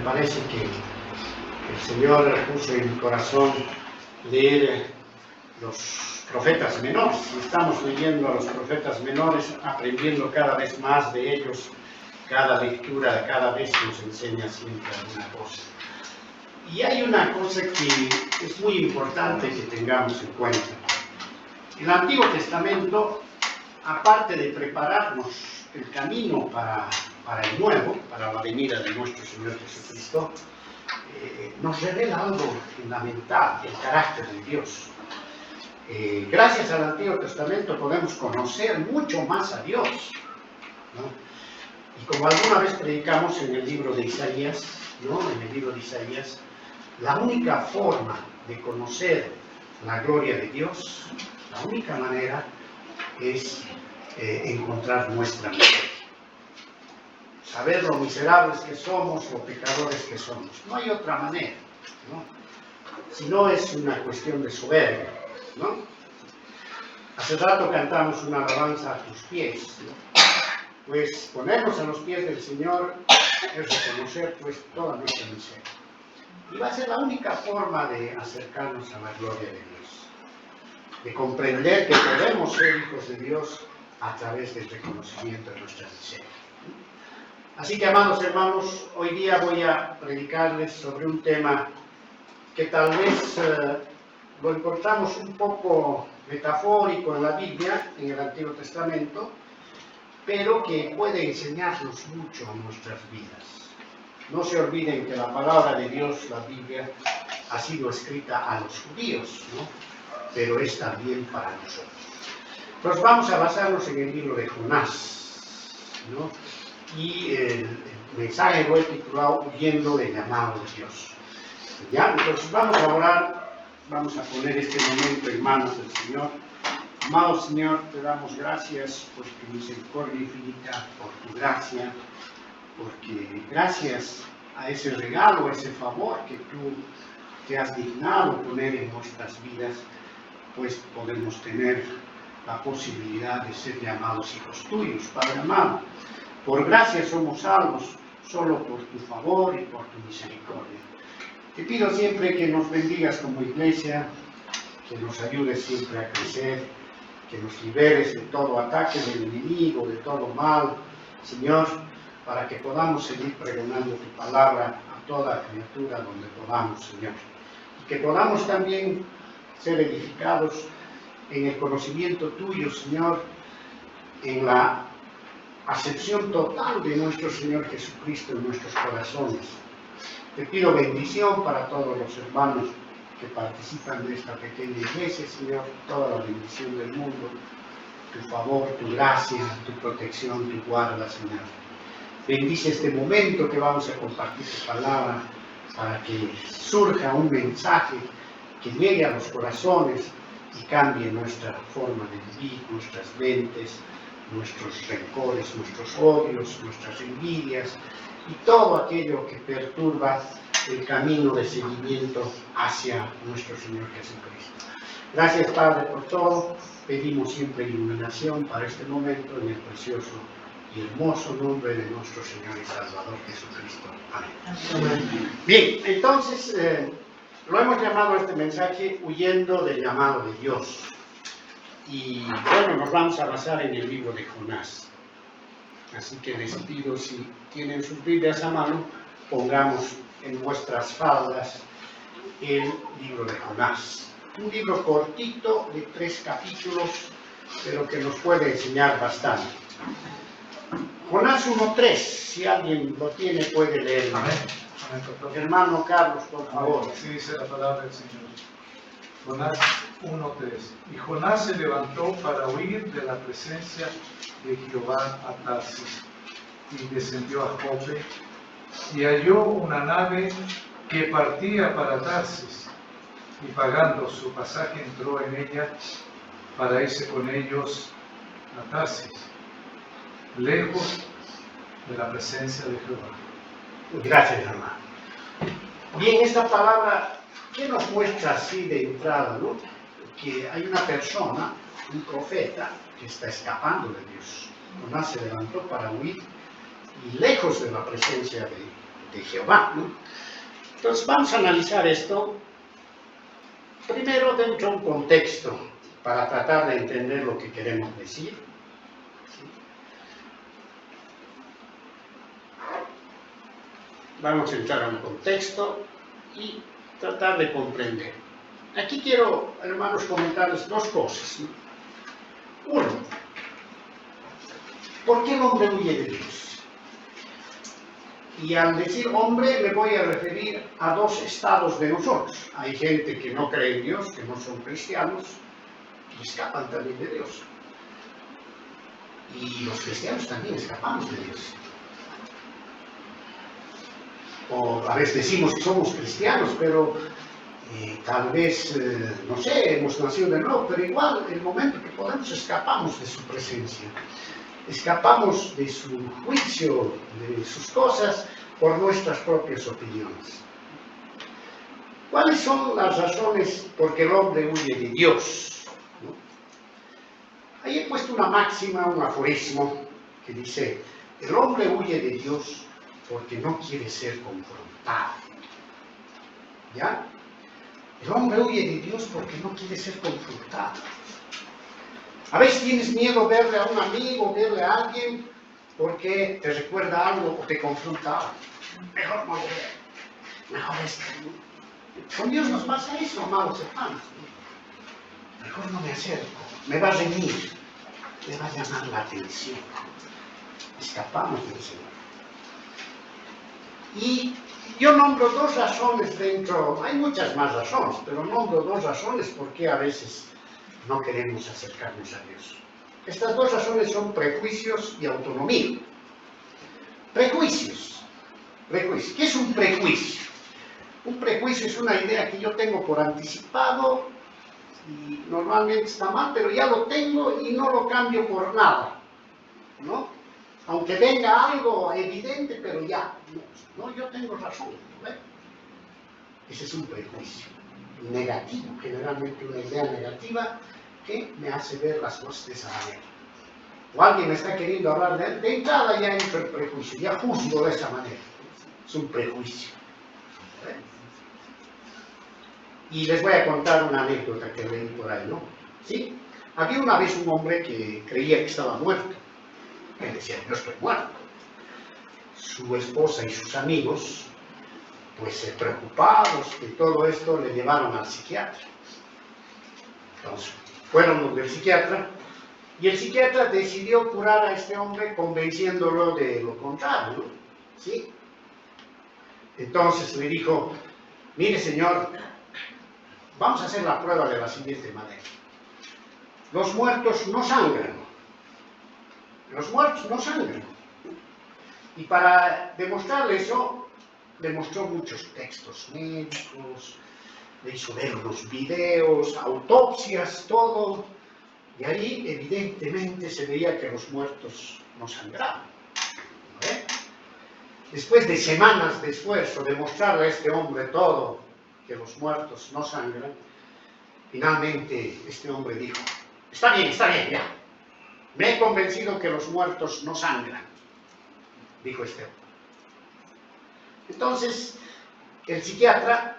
parece que el Señor puso en mi corazón leer los profetas menores. Estamos leyendo a los profetas menores, aprendiendo cada vez más de ellos. Cada lectura, cada vez nos enseña siempre alguna cosa. Y hay una cosa que es muy importante que tengamos en cuenta. El Antiguo Testamento, aparte de prepararnos el camino para el nuevo, para la venida de nuestro Señor Jesucristo, nos revela algo fundamental, el carácter de Dios. Gracias al Antiguo Testamento podemos conocer mucho más a Dios, ¿no? Y como alguna vez predicamos en el libro de Isaías, ¿no? En el libro de Isaías, la única forma de conocer la gloria de Dios, la única manera es encontrar nuestra miseria. Saber lo miserables que somos, lo pecadores que somos. No hay otra manera, ¿no? Si no es una cuestión de soberbia, ¿no? Hace rato cantamos una alabanza a tus pies, ¿no? Pues ponernos a los pies del Señor es reconocer pues toda nuestra miseria. Y va a ser la única forma de acercarnos a la gloria de Dios. De comprender que podemos ser hijos de Dios a través del reconocimiento de nuestra miseria. Así que, amados hermanos, hoy día voy a predicarles sobre un tema que tal vez lo encontramos un poco metafórico en la Biblia, en el Antiguo Testamento, pero que puede enseñarnos mucho en nuestras vidas. No se olviden que la palabra de Dios, la Biblia, ha sido escrita a los judíos, ¿no? Pero es también para nosotros. Entonces vamos a basarnos en el libro de Jonás, ¿no? Y el mensaje lo he titulado Huyendo del llamado de Dios. ¿Ya? Entonces vamos a orar, vamos a poner este momento en manos del Señor. Amado Señor, te damos gracias por tu misericordia infinita, por tu gracia, porque gracias a ese regalo, a ese favor que tú te has dignado poner en nuestras vidas, pues podemos tener la posibilidad de ser llamados hijos tuyos, Padre amado. Por gracia somos salvos, solo por tu favor y por tu misericordia. Te pido siempre que nos bendigas como iglesia, que nos ayudes siempre a crecer, que nos liberes de todo ataque del enemigo, de todo mal, Señor, para que podamos seguir pregonando tu palabra a toda criatura donde podamos, Señor. Y que podamos también ser edificados en el conocimiento tuyo, Señor, en la acepción total de nuestro Señor Jesucristo en nuestros corazones. Te pido bendición para todos los hermanos que participan de esta pequeña iglesia, Señor, toda la bendición del mundo, tu favor, tu gracia, tu protección, tu guarda, Señor. Bendice este momento que vamos a compartir tu palabra para que surja un mensaje que llegue a los corazones y cambie nuestra forma de vivir, nuestras mentes, nuestros rencores, nuestros odios, nuestras envidias y todo aquello que perturba el camino de seguimiento hacia nuestro Señor Jesucristo. Gracias, Padre, por todo. Pedimos siempre iluminación para este momento en el precioso y hermoso nombre de nuestro Señor y Salvador Jesucristo. Amén. Bien, entonces lo hemos llamado a este mensaje Huyendo del llamado de Dios. Y bueno, nos vamos a basar en el libro de Jonás. Así que les pido, si tienen sus Biblias a mano, pongamos en vuestras faldas el libro de Jonás. Un libro cortito de 3 capítulos, pero que nos puede enseñar bastante. Jonás 1:3, si alguien lo tiene puede leerlo. Hermano Carlos, por favor. Así dice la palabra del Señor. Jonás 1:3. Y Jonás se levantó para huir de la presencia de Jehová a Tarsis, y descendió a Jope, y halló una nave que partía para Tarsis, y pagando su pasaje entró en ella para irse con ellos a Tarsis, lejos de la presencia de Jehová. Gracias, hermano. Bien, esta palabra, ¿qué nos muestra así de entrada, no? Que hay una persona, un profeta, que está escapando de Dios. Jonás se levantó para huir y lejos de la presencia de de Jehová, ¿no? Entonces vamos a analizar esto primero dentro de un contexto para tratar de entender lo que queremos decir. Vamos a entrar a un contexto y tratar de comprender. Aquí quiero, hermanos, comentarles dos cosas, ¿no? Uno, ¿por qué el hombre huye de Dios? Y al decir hombre me voy a referir a dos estados de nosotros. Hay gente que no cree en Dios, que no son cristianos, y escapan también de Dios. Y los cristianos también escapamos de Dios. O a veces decimos que somos cristianos, pero tal vez, no sé, hemos nacido de nuevo, pero igual, el momento que podemos, escapamos de su presencia. Escapamos de su juicio, de sus cosas, por nuestras propias opiniones. ¿Cuáles son las razones por que el hombre huye de Dios? ¿No? Ahí he puesto una máxima, un aforismo, que dice, el hombre huye de Dios porque no quiere ser confrontado. ¿Ya? El hombre huye de Dios porque no quiere ser confrontado. A veces tienes miedo verle a un amigo, verle a alguien, porque te recuerda algo o te confronta algo. Mejor no ver, mejor esto. Con Dios nos pasa eso, amados hermanos. Mejor no me acerco, me va a reñir, me va a llamar la atención. Escapamos del Señor. Y yo nombro dos razones dentro, hay muchas más razones, pero nombro dos razones por qué a veces no queremos acercarnos a Dios. Estas dos razones son prejuicios y autonomía. Prejuicios. Prejuicios. ¿Qué es un prejuicio? Un prejuicio es una idea que yo tengo por anticipado y normalmente está mal, pero ya lo tengo y no lo cambio por nada, ¿no? Aunque venga algo evidente, pero ya, no, yo tengo razón, ¿no? Ese es un prejuicio negativo, generalmente una idea negativa que me hace ver las cosas de esa manera. O alguien me está queriendo hablar de entrada, ya entro el prejuicio, ya juzgo de esa manera. Es un prejuicio. Y les voy a contar una anécdota que leí por ahí, ¿no? ¿Sí? Había una vez un hombre que creía que estaba muerto. Él decía, yo estoy muerto. Su esposa y sus amigos, pues preocupados de todo esto, le llevaron al psiquiatra. Entonces, fueron donde el psiquiatra, y el psiquiatra decidió curar a este hombre convenciéndolo de lo contrario, ¿no? ¿Sí? Entonces le dijo, mire señor, vamos a hacer la prueba de la siguiente manera. Los muertos no sangran. Los muertos no sangran. Y para demostrarle eso, le mostró muchos textos médicos, le hizo ver unos videos, autopsias, todo. Y ahí evidentemente se veía que los muertos no sangraban. ¿Eh? Después de semanas de esfuerzo de mostrarle a este hombre todo, que los muertos no sangran, finalmente este hombre dijo, está bien, ya. Me he convencido que los muertos no sangran, dijo este hombre. Entonces, el psiquiatra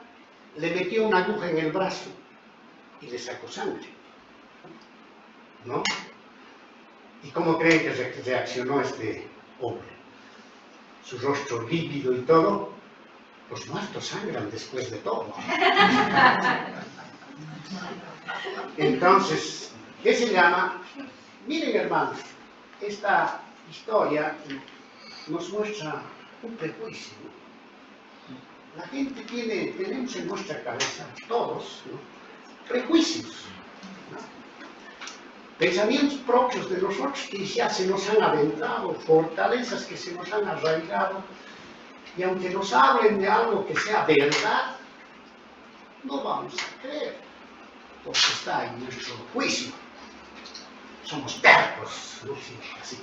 le metió una aguja en el brazo y le sacó sangre, ¿no? ¿Y cómo creen que reaccionó este hombre? Su rostro lívido y todo. Los muertos sangran después de todo. Entonces, ¿qué se llama? Miren, hermanos, esta historia nos muestra un prejuicio, ¿no? La gente tenemos en nuestra cabeza, todos, ¿no? Prejuicios, ¿no? Pensamientos propios de nosotros que ya se nos han adentrado, fortalezas que se nos han arraigado, y aunque nos hablen de algo que sea verdad, no vamos a creer, porque está en nuestro juicio. Somos tercos, ¿no? Sí, así.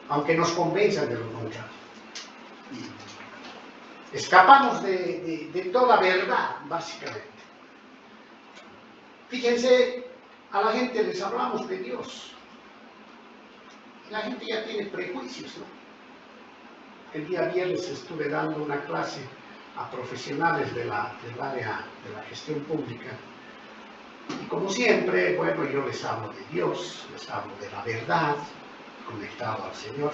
Aunque nos convenzan de lo contrario. Escapamos de toda verdad, básicamente. Fíjense, a la gente les hablamos de Dios. La gente ya tiene prejuicios, ¿no? el día viernes estuve dando una clase a profesionales del área de la gestión pública. Y como siempre, bueno, yo les hablo de Dios, les hablo de la verdad, conectado al Señor.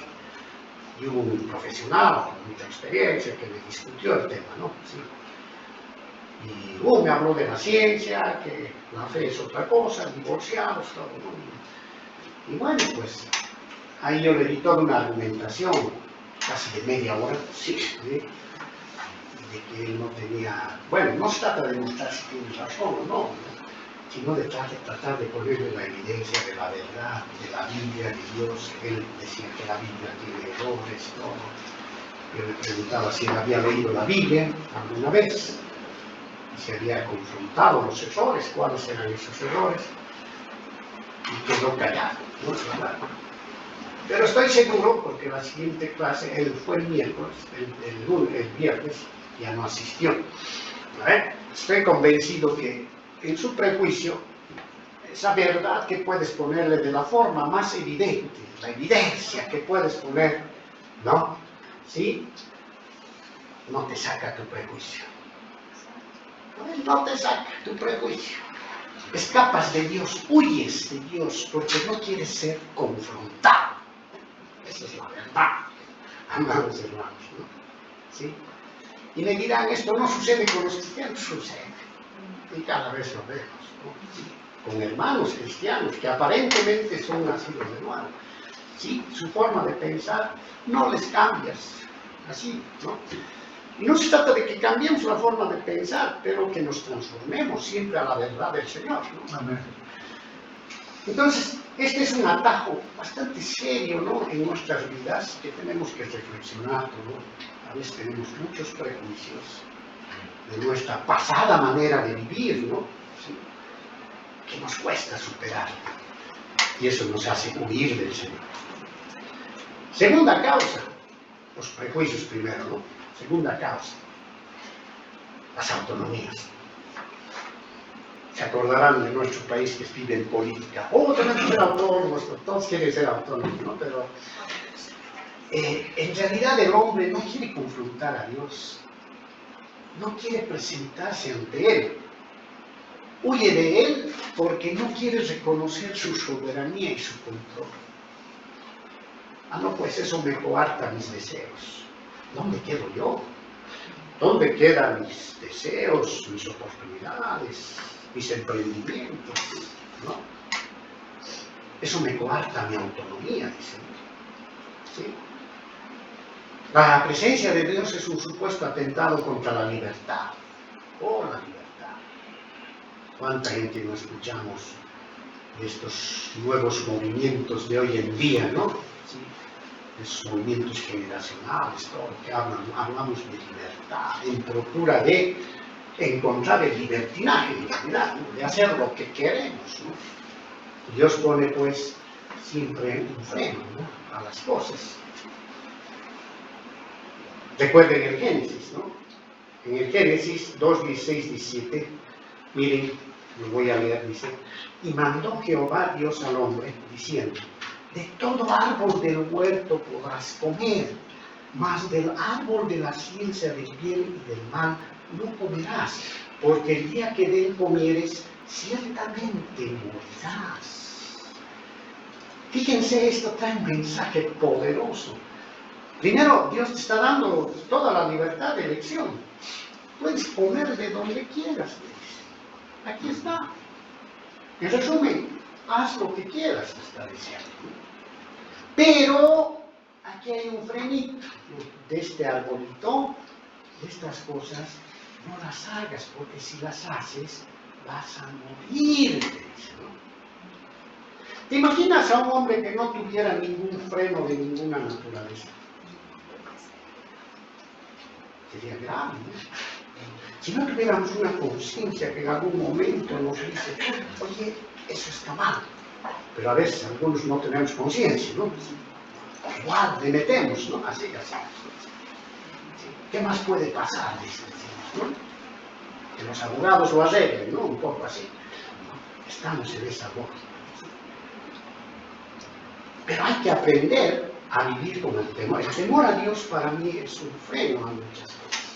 Y hubo un profesional con mucha experiencia que me discutió el tema, ¿no? Sí. Y me habló de la ciencia, que la fe es otra cosa, divorciados, todo, ¿no? Y bueno, pues ahí yo le di toda una argumentación, casi de media hora, sí, de que él no tenía, bueno, no se trata de mostrar si tiene razón o no, sino de tratar de ponerle la evidencia de la verdad, de la Biblia, de Dios. Él decía que la Biblia tiene errores, todo. Yo le preguntaba si él había leído la Biblia alguna vez, y si había confrontado los errores, cuáles eran esos errores, y quedó callado, no es verdad. Pero estoy seguro, porque la siguiente clase, él fue el miércoles, el viernes, ya no asistió. Estoy convencido que en su prejuicio, esa verdad que puedes ponerle de la forma más evidente, la evidencia que puedes poner, ¿no? ¿Sí? No te saca tu prejuicio. No te saca tu prejuicio. Escapas de Dios, huyes de Dios, porque no quieres ser confrontado. Esa es la verdad, amados hermanos, ¿no? ¿Sí? Y me dirán, esto no sucede con los cristianos, sucede. Y cada vez lo vemos, ¿no? Con hermanos cristianos que aparentemente son nacidos de nuevo. ¿Sí? Su forma de pensar no les cambias, así, ¿no? Y no se trata de que cambiemos la forma de pensar, pero que nos transformemos siempre a la verdad del Señor, ¿no? Amén. Entonces, este es un atajo bastante serio, ¿no?, en nuestras vidas, que tenemos que reflexionar, ¿no? A veces tenemos muchos prejuicios de nuestra pasada manera de vivir, ¿no? ¿Sí? Que nos cuesta superar. Y eso nos hace huir del Señor. Segunda causa, los prejuicios primero, ¿no? Segunda causa, las autonomías. Se acordarán de nuestro país que vive en política. Tenemos que ser autónomos, todos quieren ser autónomos, ¿no? Pero en realidad el hombre no quiere confrontar a Dios. No quiere presentarse ante Él. Huye de Él porque no quiere reconocer su soberanía y su control. No, pues eso me coarta mis deseos. ¿Dónde quedo yo? ¿Dónde quedan mis deseos, mis oportunidades, mis emprendimientos? ¿No? Eso me coarta mi autonomía, dicen. ¿Sí? La presencia de Dios es un supuesto atentado contra la libertad. La libertad. ¿Cuánta gente no escuchamos de estos nuevos movimientos de hoy en día, ¿no? ¿Sí? Esos movimientos generacionales, todo lo que hablamos de libertad, en procura de encontrar el libertinaje, en realidad, ¿no? De hacer lo que queremos, ¿no? Dios pone, pues, siempre un freno, ¿no?, a las cosas. Recuerden el Génesis, ¿no? En el Génesis 2, 16, 17, miren, lo voy a leer, dice: y mandó Jehová Dios al hombre, diciendo: de todo árbol del huerto podrás comer, mas del árbol de la ciencia del bien y del mal no comerás, porque el día que de él comieres, ciertamente morirás. Fíjense, esto trae un mensaje poderoso. Primero, Dios te está dando toda la libertad de elección. Puedes comer de donde quieras. Aquí está. En resumen, haz lo que quieras, te está diciendo. Pero aquí hay un frenito. De este arbolito, de estas cosas, no las hagas, porque si las haces, vas a morir. ¿Te imaginas a un hombre que no tuviera ningún freno de ninguna naturaleza? Sería grave, ¿no? Si no tuviéramos una conciencia que en algún momento nos dice: oye, eso está mal. Pero a veces algunos no tenemos conciencia, ¿no? Igual, le metemos, ¿no? Así. ¿Qué más puede pasar? ¿No? Que los abogados lo arreglen, ¿no? Un poco así. Estamos en esa voz. Pero hay que aprender a vivir con el temor. El temor a Dios para mí es un freno a muchas cosas.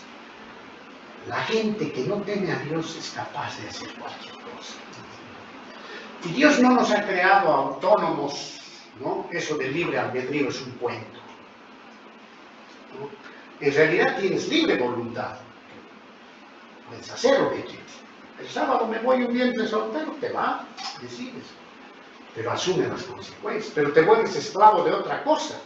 La gente que no teme a Dios es capaz de hacer cualquier cosa. Y Dios no nos ha creado autónomos, ¿no? Eso del libre albedrío es un cuento, ¿no? En realidad tienes libre voluntad. Puedes hacer lo que quieres. El sábado me voy un vientre soltero, te va, decides. Pero asume las consecuencias. Pero te vuelves esclavo de otra cosa.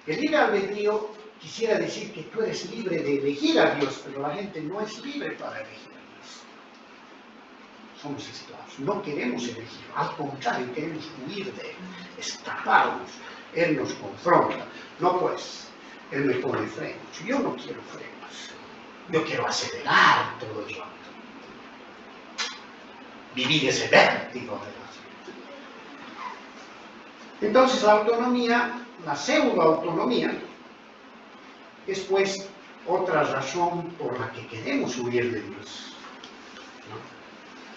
El libre albedrío quisiera decir que tú eres libre de elegir a Dios, pero la gente no es libre para elegir a Dios. Somos esclavos. No queremos elegir. Al contrario, queremos huir de Él, escaparnos. Él nos confronta. No pues, Él me pone frenos. Yo no quiero frenos. Yo quiero acelerar todo el rato. Vivir ese vértigo de la vida. Entonces la autonomía, la pseudo-autonomía, es pues otra razón por la que queremos huir de Dios, ¿no?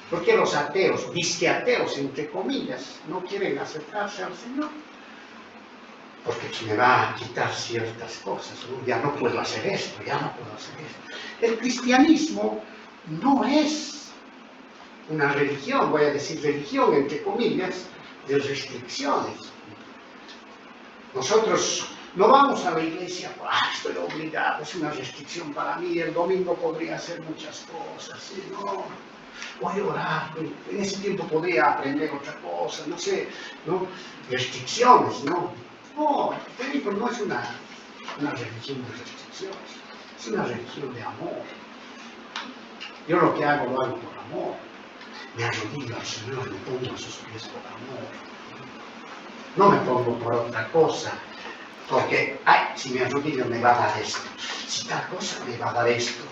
Porque los ateos, disque-ateos entre comillas, no quieren acercarse al Señor. Porque me va a quitar ciertas cosas, ¿no? Ya no puedo hacer esto, ya no puedo hacer esto. El cristianismo no es una religión, voy a decir religión entre comillas, de restricciones. Nosotros no vamos a la iglesia, estoy obligado, es una restricción para mí, el domingo podría hacer muchas cosas, ¿sí? No, voy a orar, en ese tiempo podría aprender otra cosa, no sé, ¿no? Restricciones, ¿no? No, el cristianismo no es una religión de restricciones, es una religión de amor. Yo lo que hago lo hago por amor. Me arrodillo al Señor, me pongo a sus pies por amor. No me pongo por otra cosa, porque, si me arrodillo me va a dar esto, si tal cosa me va a dar esto,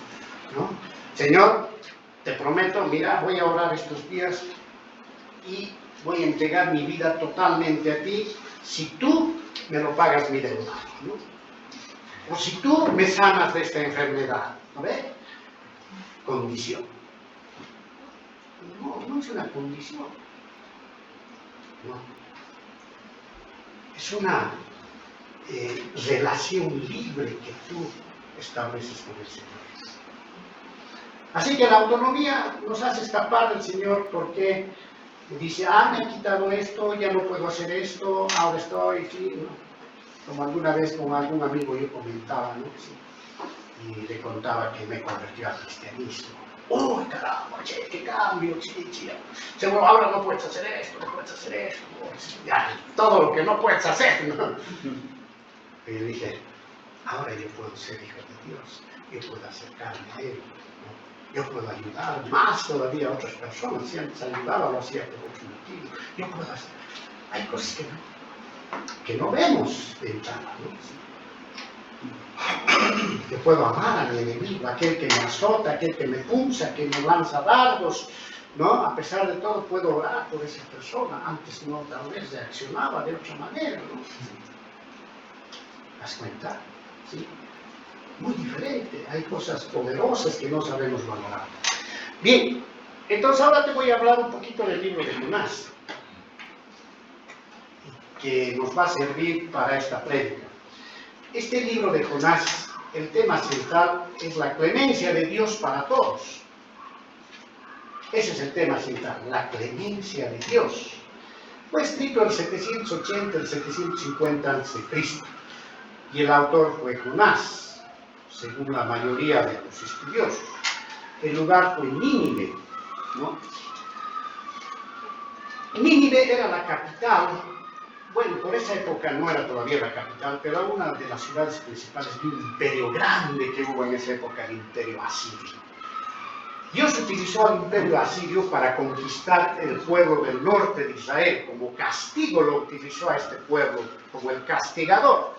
¿no? Señor, te prometo, mira, voy a orar estos días y voy a entregar mi vida totalmente a ti, si tú me lo pagas mi deuda, ¿no? O si tú me sanas de esta enfermedad, ¿no ves? Condición. No es una condición. No. Es una relación libre que tú estableces con el Señor. Así que la autonomía nos hace escapar del Señor porque dice, me han quitado esto, ya no puedo hacer esto, ahora estoy, sí, ¿no? Como alguna vez con algún amigo yo comentaba, ¿no? Sí. Y le contaba que me convirtió al cristianismo. ¡Uy, caramba, che, qué cambio, che! Seguro, ahora no puedes hacer esto, no puedes hacer esto, ya, todo lo que no puedes hacer, ¿no? Y le dije, ahora yo puedo ser hijo de Dios, yo puedo acercarme a Él, ¿no? Yo puedo ayudar más todavía a otras personas, si antes ayudaba lo hacía por otro motivo, yo puedo hacer, hay cosas que no vemos de entrada, ¿no? Que puedo amar a mi enemigo, aquel que me azota, aquel que me punza, que me lanza dardos, ¿no? A pesar de todo puedo orar por esa persona, antes no, tal vez reaccionaba de otra manera, ¿no? ¿Te das cuenta? ¿Sí? Muy diferente, hay cosas poderosas que no sabemos valorar. Bien, entonces ahora te voy a hablar un poquito del libro de Jonás, que nos va a servir para esta prédica. Este libro de Jonás, el tema central es la clemencia de Dios para todos. Ese es el tema central, la clemencia de Dios. Fue escrito en 780, el 750 a.C. y el autor fue Jonás, según la mayoría de los estudiosos. El lugar fue Nínive, ¿no? Nínive era la capital. Bueno, por esa época no era todavía la capital, pero era una de las ciudades principales de un imperio grande que hubo en esa época, el imperio asirio. Dios utilizó al imperio asirio para conquistar el pueblo del norte de Israel. Como castigo lo utilizó a este pueblo, como el castigador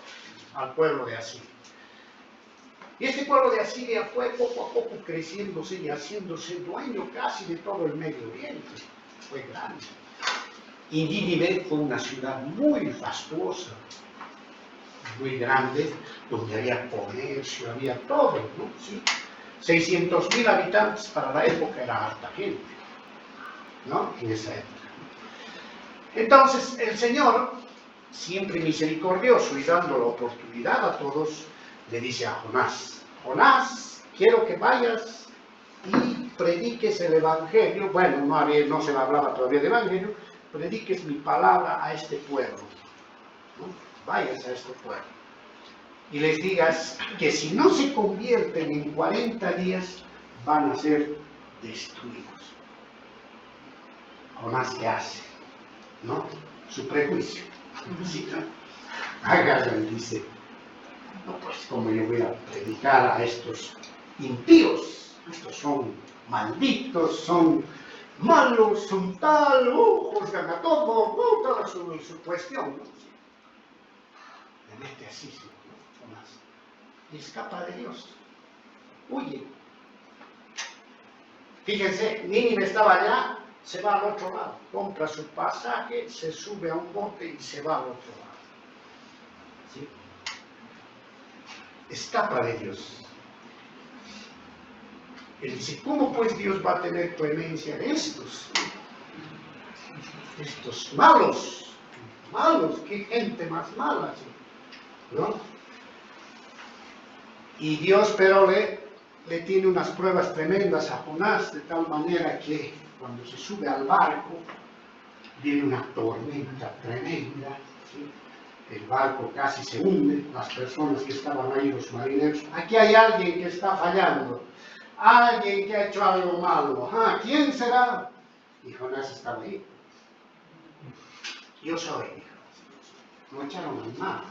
al pueblo de Asiria. Y este pueblo de Asiria fue poco a poco creciéndose y haciéndose dueño casi de todo el Medio Oriente. Fue grande. Y Nínive fue una ciudad muy fastuosa, muy grande, donde había comercio, había todo, ¿no? ¿Sí? 600.000 habitantes para la época, era harta gente, ¿no? En esa época. Entonces, el Señor siempre misericordioso y dando la oportunidad a todos, le dice a Jonás, Jonás, quiero que vayas y prediques el Evangelio. Bueno, no se le hablaba todavía de Evangelio, prediques mi palabra a este pueblo, ¿no? Vayas a este pueblo y les digas que si no se convierten en 40 días, van a ser destruidos. Jonás, ¿qué hace? ¿No? Su prejuicio. ¿Sí, no? Agarra y dice, no, pues como yo voy a predicar a estos impíos, estos son malditos, son malos, son tal, juzgan a todo, toda su cuestión, ¿no? Sí. Le mete así, ¿no? Jonás. Y escapa de Dios, huye. Fíjense, Nínive estaba allá, se va al otro lado, compra su pasaje, se sube a un bote y se va al otro lado. ¿Sí? Escapa de Dios. Él dice, ¿cómo pues Dios va a tener clemencia de estos? Estos malos, qué gente más mala, ¿no? Y Dios, pero le tiene unas pruebas tremendas a Jonás, de tal manera que cuando se sube al barco, viene una tormenta tremenda, ¿sí? El barco casi se hunde, las personas que estaban ahí, los marineros, aquí hay alguien que está fallando, alguien que ha hecho algo malo, ¿quién será? Y Jonás estaba ahí. Yo soy, dijo. No echaron al mar.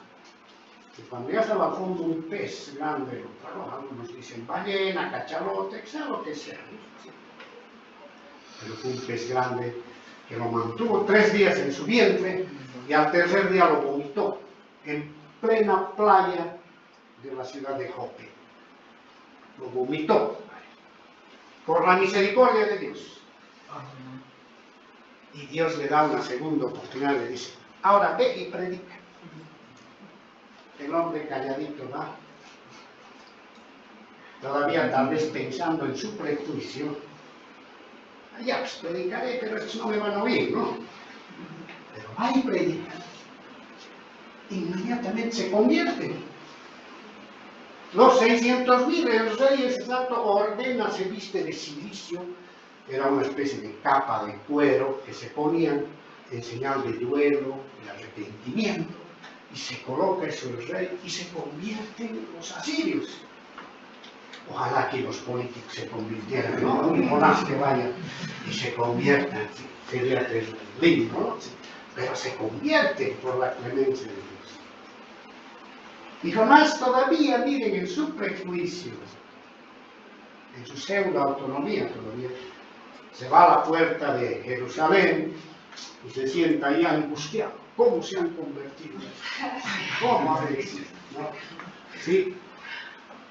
Y cuando ya estaba al fondo un pez grande, algunos dicen ballena, cachalote, sea lo que sea. Pero fue un pez grande que lo mantuvo 3 días en su vientre y al tercer día lo vomitó en plena playa de la ciudad de Jope. Lo vomitó por la misericordia de Dios. Y Dios le da una segunda oportunidad, le dice, ahora ve y predica. El hombre calladito va, todavía tal vez pensando en su prejuicio, ya pues predicaré, pero estos no me van a oír, ¿no? Pero va y predica. Inmediatamente se convierte. Los 600.000, el rey exacto ordena, se viste de cilicio, era una especie de capa de cuero que se ponían en señal de duelo, de arrepentimiento, y se coloca eso el rey y se convierten los asirios. Ojalá que los políticos se convirtieran, ¿no? Un Jonás que vaya y se conviertan, sería lindo, ¿no? Pero se convierte por la clemencia de Dios. Y Jonás todavía, miren, en su prejuicio, en su pseudo-autonomía todavía, se va a la puerta de Jerusalén y se sienta ahí angustiado. ¿Cómo se han convertido? ¿Cómo a veces? ¿No? ¿Sí?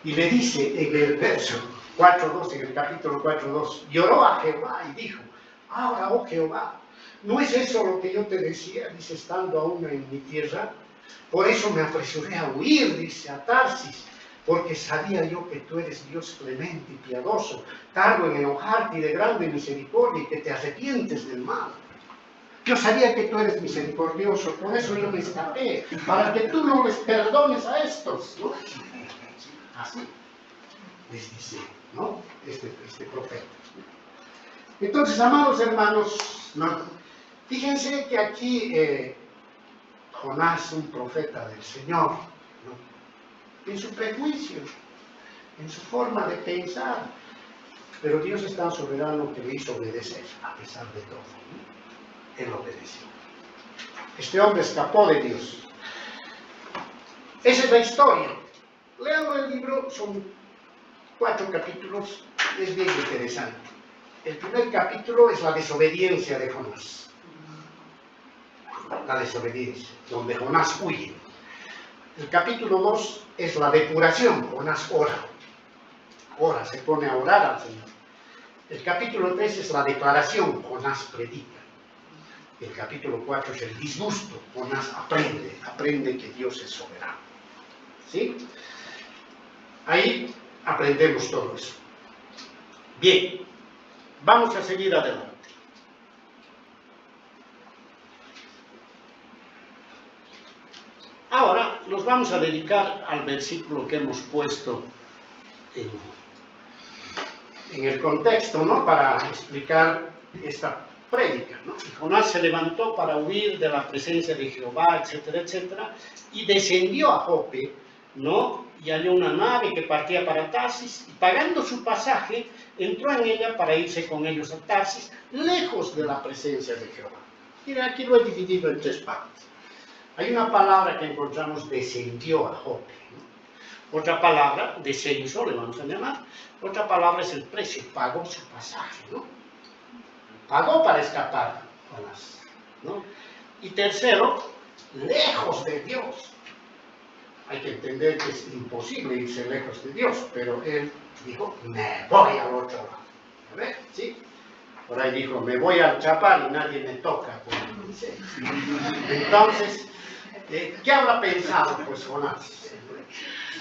Y le dice en el verso 4.2, en el capítulo 4.2, lloró a Jehová y dijo, ahora, oh Jehová, ¿no es eso lo que yo te decía? Dice, estando aún en mi tierra. Por eso me apresuré a huir, dice, a Tarsis, porque sabía yo que tú eres Dios clemente y piadoso, tardo en enojarte y de grande misericordia, y que te arrepientes del mal. Yo sabía que tú eres misericordioso, por eso yo me escapé, para que tú no les perdones a estos, ¿no? Así les dice, ¿no? Este profeta. Entonces, amados hermanos, ¿no? Fíjense que aquí Jonás, un profeta del Señor, ¿no? En su prejuicio, en su forma de pensar, pero Dios es tan soberano que le hizo obedecer a pesar de todo, ¿no? Él obedeció. Este hombre escapó de Dios. Esa es la historia. Leamos el libro, son 4 capítulos, es bien interesante. El primer capítulo es la desobediencia de Jonás. La desobediencia, donde Jonás huye. El capítulo 2 es la depuración, Jonás ora, se pone a orar al Señor. El capítulo 3 es la declaración, Jonás predica. El capítulo 4 es el disgusto, Jonás aprende que Dios es soberano. ¿Sí? Ahí aprendemos todo eso. Bien, vamos a seguir adelante. nos vamos a dedicar al versículo que hemos puesto en el contexto, ¿no? Para explicar esta prédica, ¿no? Y Jonás se levantó para huir de la presencia de Jehová, etcétera, etcétera, y descendió a Jope, ¿no? Y halló una nave que partía para Tarsis, y pagando su pasaje, entró en ella para irse con ellos a Tarsis, lejos de la presencia de Jehová. Mira, aquí lo he dividido en 3 partes. Hay una palabra que encontramos, descendió a Jope, ¿no? Otra palabra, descenso, le vamos a llamar. Otra palabra es el precio, pagó su pasaje, ¿no? Pagó para escapar, Jonás, ¿no? Y tercero, lejos de Dios. Hay que entender que es imposible irse lejos de Dios, pero él dijo, me voy al otro lado. ¿A ver? ¿Sí? Por ahí dijo, me voy al Chapar y nadie me toca. Entonces, ¿qué habrá pensado pues Jonás?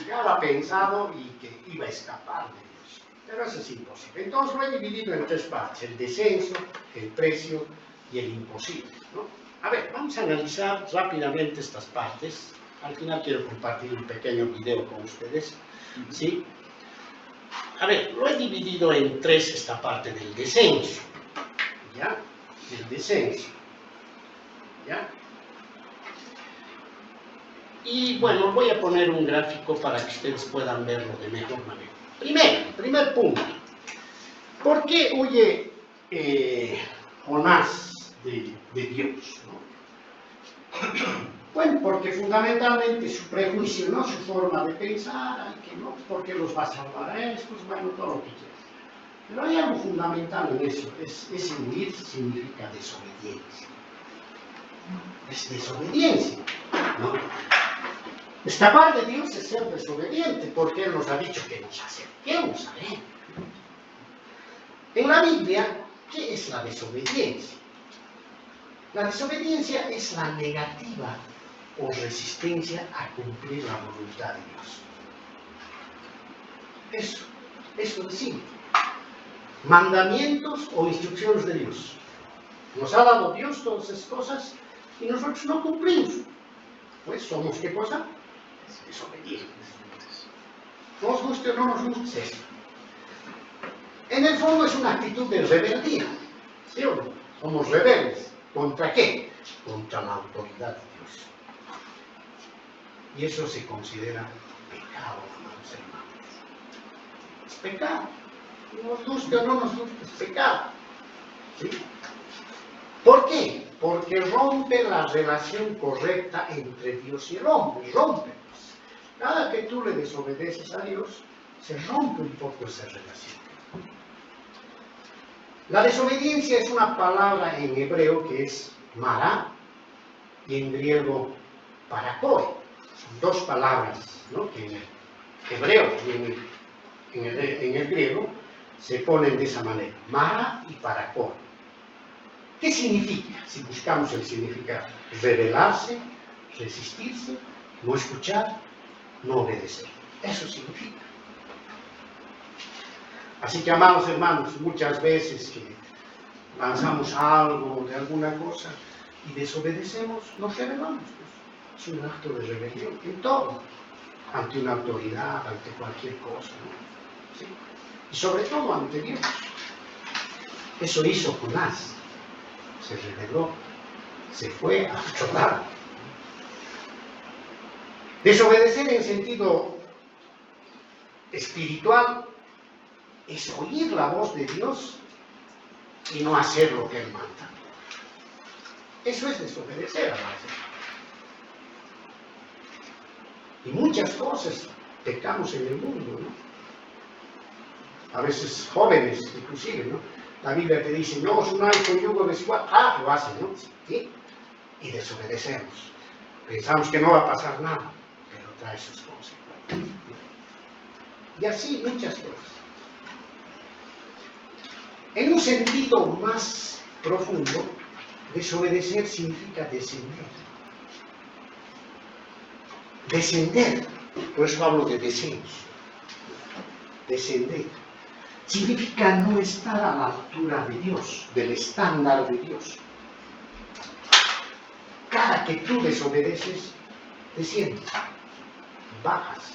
¿Qué habrá pensado y que iba a escapar de Dios? Pero eso es imposible. Entonces lo he dividido en 3 partes, el descenso, el precio y el imposible, ¿no? A ver, vamos a analizar rápidamente estas partes. Al final quiero compartir un pequeño video con ustedes, ¿sí? A ver, lo he dividido en 3 esta parte del descenso, ¿ya? El descenso, ¿ya? Y bueno, voy a poner un gráfico para que ustedes puedan verlo de mejor manera. Primer punto. ¿Por qué huye Jonás de Dios, ¿no? Bueno, porque fundamentalmente su prejuicio, ¿no? Su forma de pensar, que no, porque los va a salvar a estos, bueno, todo lo que quieran. Pero hay algo fundamental en eso, es huir significa desobediencia. Es desobediencia, ¿no? Escapar de Dios es ser desobediente, porque Él nos ha dicho que nos acerquemos a Él. En la Biblia, ¿qué es la desobediencia? La desobediencia es la negativa o resistencia a cumplir la voluntad de Dios. Eso es simple. Mandamientos o instrucciones de Dios. Nos ha dado Dios todas esas cosas y nosotros no cumplimos. Pues somos, ¿qué cosa? Desobedientes. Nos guste o no nos guste eso. En el fondo es una actitud de rebeldía, ¿sí o no? Somos rebeldes. ¿Contra qué? Contra la autoridad de Dios. Y eso se considera pecado, amados hermanos. Es pecado. Nos guste o no nos guste, es pecado. ¿Sí? ¿Por qué? Porque rompe la relación correcta entre Dios y el hombre. Rompe. Cada que tú le desobedeces a Dios, se rompe un poco esa relación. La desobediencia es una palabra en hebreo que es mara y en griego parakoe. Son 2 palabras, ¿no? Que en el hebreo y en el griego se ponen de esa manera, mara y parakoe. ¿Qué significa? Si buscamos el significado, rebelarse, resistirse, no escuchar, no obedecer. Eso significa. Así que, amados hermanos, muchas veces que lanzamos algo de alguna cosa y desobedecemos, nos rebelamos. Pues. Es un acto de rebelión en todo, ante una autoridad, ante cualquier cosa, ¿no? ¿Sí? Y sobre todo ante Dios. Eso hizo Jonás. Se rebeló, se fue a otro lado. Desobedecer en sentido espiritual es oír la voz de Dios y no hacer lo que Él manda. Eso es desobedecer a la fe. Y muchas cosas pecamos en el mundo, ¿no? A veces jóvenes, inclusive, ¿no? La Biblia te dice, no os unáis con yugo desigual. Ah, lo hacen, ¿no? ¿Sí? Y desobedecemos. Pensamos que no va a pasar nada, pero trae sus consecuencias. Y así muchas cosas. En un sentido más profundo, desobedecer significa descender. Descender, por eso hablo de descenso. Descender. Significa no estar a la altura de Dios, del estándar de Dios. Cada que tú desobedeces, desciendes. bajas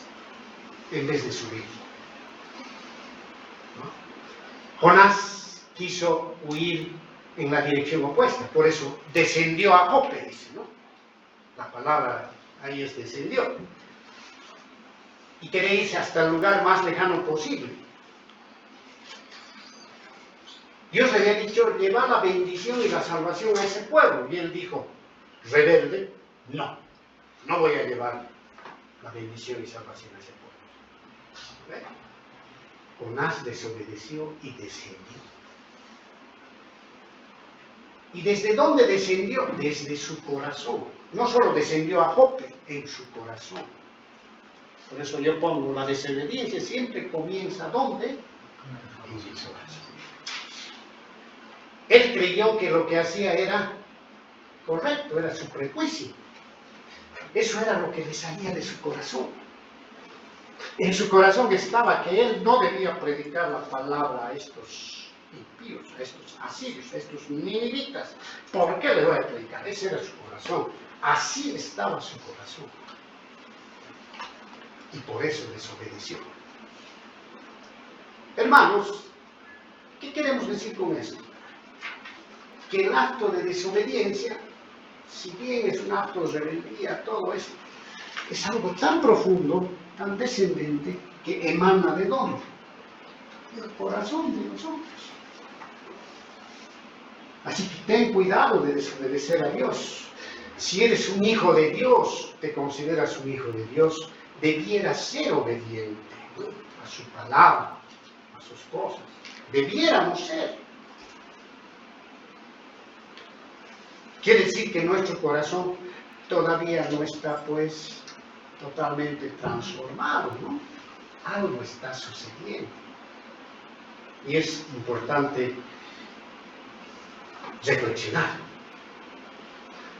en vez de subir. ¿No? Jonás quiso huir en la dirección opuesta, por eso descendió a Jope, dice, ¿no? La palabra ahí es descendió. Y quería irse hasta el lugar más lejano posible. Dios le había dicho, llevar la bendición y la salvación a ese pueblo. Y él dijo, rebelde, no voy a llevar la bendición y salvación a ese pueblo. Jonás desobedeció y descendió. ¿Y desde dónde descendió? Desde su corazón. No solo descendió a Jope, en su corazón. Por eso yo pongo, la desobediencia siempre comienza ¿dónde? En su corazón. Él creyó que lo que hacía era correcto, era su prejuicio. Eso era lo que le salía de su corazón. En su corazón estaba que él no debía predicar la palabra a estos impíos, a estos asirios, a estos ninivitas. ¿Por qué le voy a predicar? Ese era su corazón. Así estaba su corazón. Y por eso desobedeció. Hermanos, ¿qué queremos decir con esto? Que el acto de desobediencia, si bien es un acto de rebeldía, todo eso, es algo tan profundo, tan descendente, que emana ¿de dónde? Del corazón de nosotros. Así que ten cuidado de desobedecer a Dios. Si eres un hijo de Dios, te consideras un hijo de Dios, debieras ser obediente, ¿no? A su palabra, a sus cosas. Debiéramos ser. Quiere decir que nuestro corazón todavía no está, pues, totalmente transformado, ¿no? Algo está sucediendo. Y es importante reflexionar.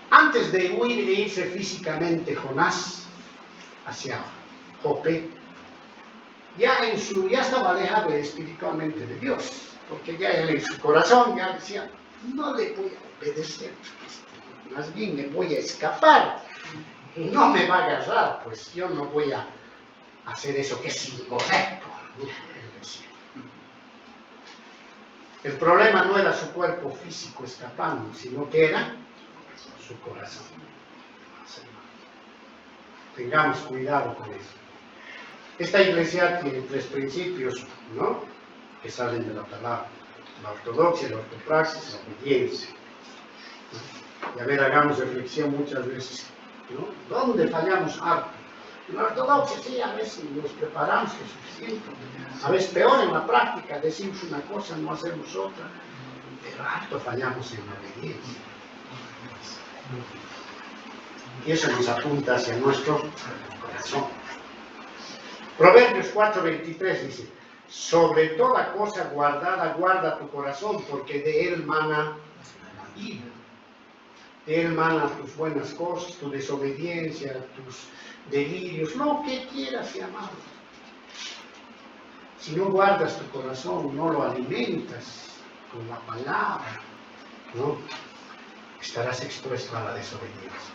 Antes de huir y de irse físicamente Jonás hacia Jope, ya estaba alejado espiritualmente de Dios, porque ya él en su corazón ya decía, no le voy a obedecer, más bien me voy a escapar, y no me va a agarrar, pues yo no voy a hacer eso que es incorrecto. El problema no era su cuerpo físico escapando, sino que era su corazón. Tengamos cuidado con eso. Esta iglesia tiene 3 principios, ¿no?, que salen de la palabra: la ortodoxia, la ortopraxis, la obediencia. Y a ver, hagamos reflexión muchas veces, ¿no? ¿Dónde fallamos harto? En la ortodoxia sí, a veces nos preparamos lo suficiente. A veces peor en la práctica, decimos una cosa, no hacemos otra. Pero harto fallamos en la obediencia. Y eso nos apunta hacia nuestro corazón. Proverbios 4:23 dice: sobre toda cosa guardada, guarda tu corazón, porque de él mana la vida. De él mana tus buenas cosas, tu desobediencia, tus delirios, lo que quieras llamar. Si no guardas tu corazón, no lo alimentas con la palabra, ¿no?, estarás expuesto a la desobediencia.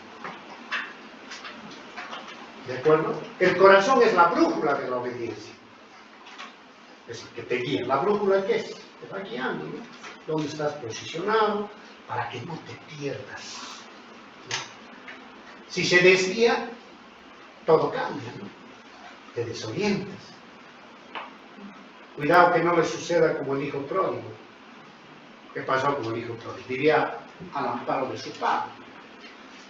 ¿De acuerdo? El corazón es la brújula de la obediencia. Es el que te guía. ¿La brújula qué es? Te va guiando, ¿no? ¿Dónde estás posicionado? Para que no te pierdas, ¿no? Si se desvía, todo cambia, ¿no? Te desorientas. Cuidado que no le suceda como el hijo pródigo. ¿Qué pasó con el hijo pródigo? Vivía al amparo de su padre.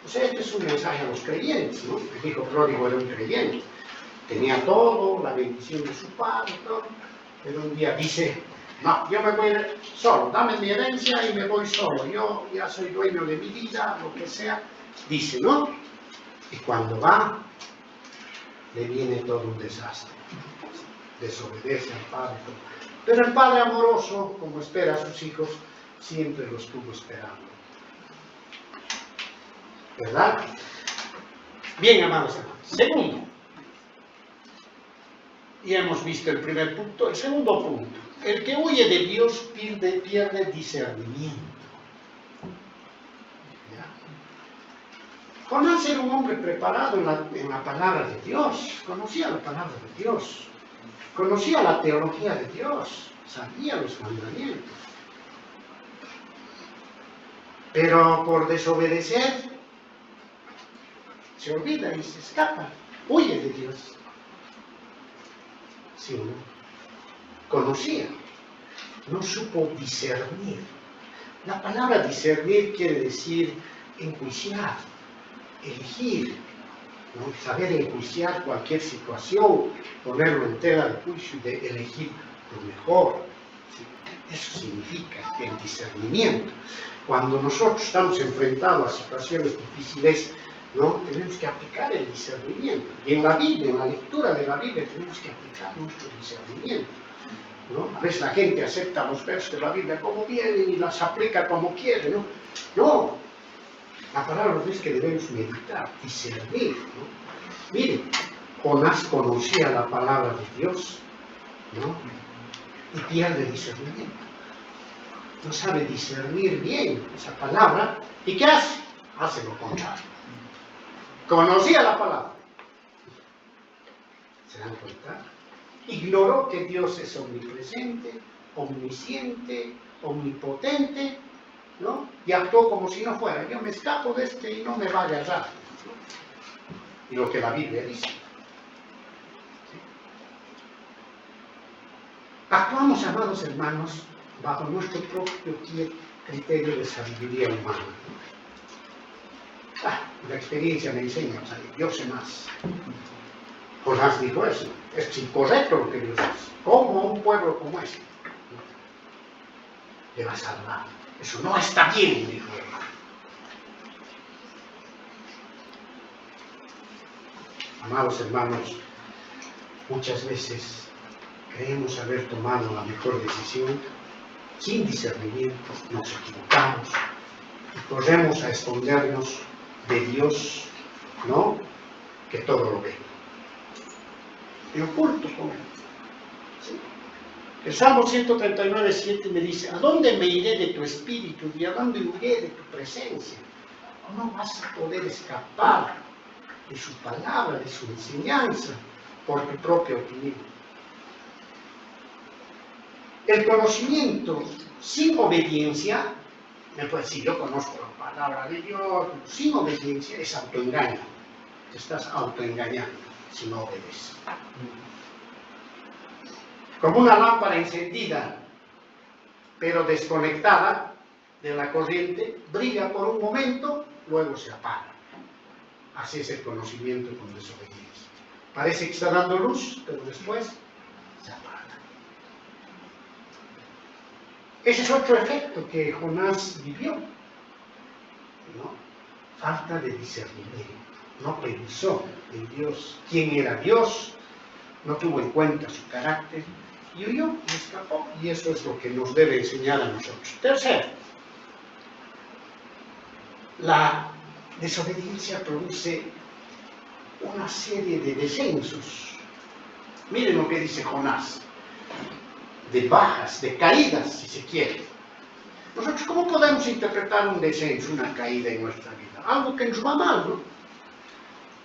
O sea, este es un mensaje a los creyentes, ¿no? El hijo pródigo era un creyente. Tenía todo, la bendición de su padre, todo. Pero un día dice: no, yo me voy solo, dame mi herencia y me voy solo. Yo ya soy dueño de mi vida, lo que sea. Dice, ¿no? Y cuando va, le viene todo un desastre. Desobedece al padre. Pero el padre amoroso, como espera a sus hijos, siempre los estuvo esperando. ¿Verdad? Bien, amados hermanos. Segundo, ya hemos visto el primer punto. El segundo punto: el que huye de Dios pierde discernimiento. ¿Ya? Jonás era un hombre preparado en la palabra de Dios, conocía la palabra de Dios, conocía la teología de Dios, sabía los mandamientos. Pero por desobedecer, se olvida y se escapa, huye de Dios. ¿Sí o no? Conocía, no supo discernir. La palabra discernir quiere decir enjuiciar, elegir, ¿no? Saber enjuiciar cualquier situación, ponerlo en tela de juicio y de elegir lo mejor. ¿Sí? Eso significa el discernimiento. Cuando nosotros estamos enfrentados a situaciones difíciles, ¿no? Tenemos que aplicar el discernimiento. Y en la Biblia, en la lectura de la Biblia, tenemos que aplicar nuestro discernimiento, ¿no? A veces la gente acepta los versos de la Biblia como vienen y las aplica como quiere, ¿no? No, la palabra nos dice que debemos meditar, discernir, ¿no? Miren, Jonás conocía la palabra de Dios, ¿no? Y pierde discernimiento. No sabe discernir bien esa palabra. ¿Y qué hace? Hace lo contrario. Conocía la palabra. ¿Se dan cuenta? Ignoró que Dios es omnipresente, omnisciente, omnipotente, ¿no? Y actuó como si no fuera. Yo me escapo de este y no me va a agarrar, ¿no? Y lo que la Biblia dice. ¿Sí? Actuamos, amados hermanos, bajo nuestro propio criterio de sabiduría humana. La experiencia me enseña, o sea, yo sé más. Jonás dijo eso, es incorrecto lo que Dios hace. ¿Cómo un pueblo como este le va a salvar? Eso no está bien, dijo él. Amados hermanos, muchas veces creemos haber tomado la mejor decisión, sin discernimiento, nos equivocamos y corremos a escondernos de Dios, ¿no? Que todo lo ve. Y oculto con él. ¿Sí? El Salmo 139:7 me dice: ¿a dónde me iré de tu espíritu y a dónde huiré de tu presencia? No vas a poder escapar de su palabra, de su enseñanza, por tu propia opinión. El conocimiento sin obediencia, me puede decir, yo conozco la palabra de Dios, sin obediencia es autoengaño. Te estás autoengañando si no obedeces. Como una lámpara encendida, pero desconectada de la corriente, brilla por un momento, luego se apaga. Así es el conocimiento con desobediencia. Parece que está dando luz, pero después se apaga. Ese es otro efecto que Jonás vivió, ¿no? Falta de discernimiento. No pensó en Dios, quién era Dios, no tuvo en cuenta su carácter y huyó y escapó. Y eso es lo que nos debe enseñar a nosotros. Tercero, la desobediencia produce una serie de descensos. Miren lo que dice Jonás. De bajas, de caídas, si se quiere. Nosotros, ¿cómo podemos interpretar un descenso, una caída en nuestra vida? Algo que nos va mal, ¿no?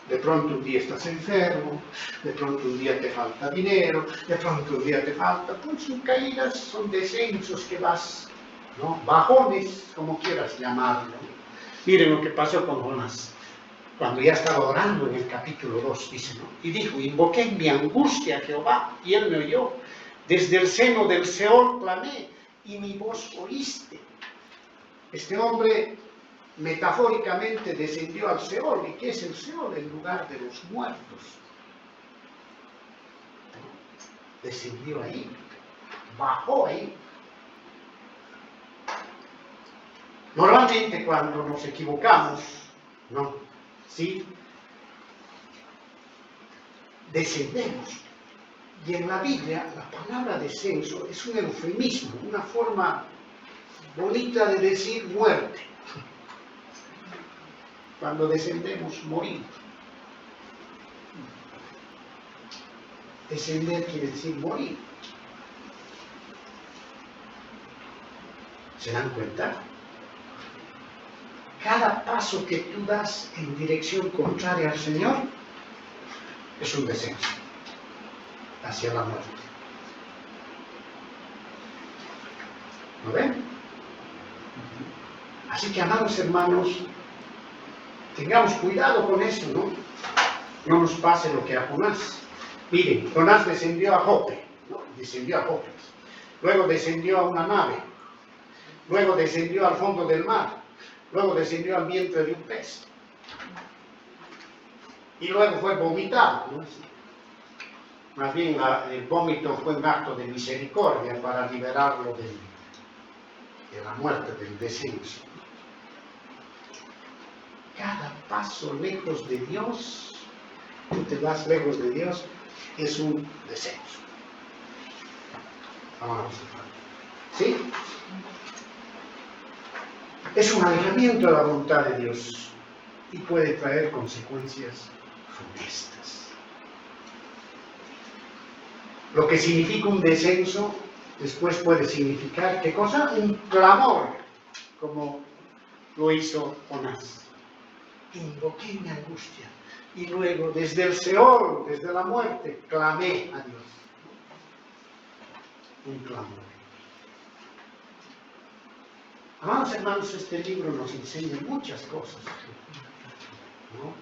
De pronto un día estás enfermo, de pronto un día te falta dinero, de pronto un día te falta... Pues son caídas, son descensos que vas, ¿no? Bajones, como quieras llamarlo. Miren lo que pasó con Jonás. Cuando ya estaba orando en el capítulo 2, dice, ¿no? Y dijo: invoqué en mi angustia a Jehová, y él me oyó. Desde el seno del Seol clamé, y mi voz oíste. Este hombre metafóricamente descendió al Seol. ¿Y qué es el Seol? El lugar de los muertos. Descendió ahí, bajó ahí. Normalmente cuando nos equivocamos, ¿no? ¿Sí? Descendemos. Y en la Biblia, la palabra descenso es un eufemismo, una forma bonita de decir muerte. Cuando descendemos, morimos. Descender quiere decir morir. ¿Se dan cuenta? Cada paso que tú das en dirección contraria al Señor es un descenso hacia la muerte. ¿Lo ven? Así que, amados hermanos, tengamos cuidado con eso, ¿no? No nos pase lo que a Jonás. Miren, Jonás descendió a Jope, ¿no? Descendió a Jope. Luego descendió a una nave. Luego descendió al fondo del mar. Luego descendió al vientre de un pez. Y luego fue vomitado, ¿no? Más bien, el vómito fue un acto de misericordia para liberarlo de la muerte, del descenso. Cada paso lejos de Dios, tú te vas lejos de Dios, es un descenso. Vamos, ¿sí? Es un alejamiento de la voluntad de Dios y puede traer consecuencias funestas. Lo que significa un descenso, después puede significar, ¿qué cosa? Un clamor, como lo hizo Jonás. Invoqué mi angustia y luego desde el Seol, desde la muerte, clamé a Dios. Un clamor. Amados hermanos, este libro nos enseña muchas cosas, ¿no?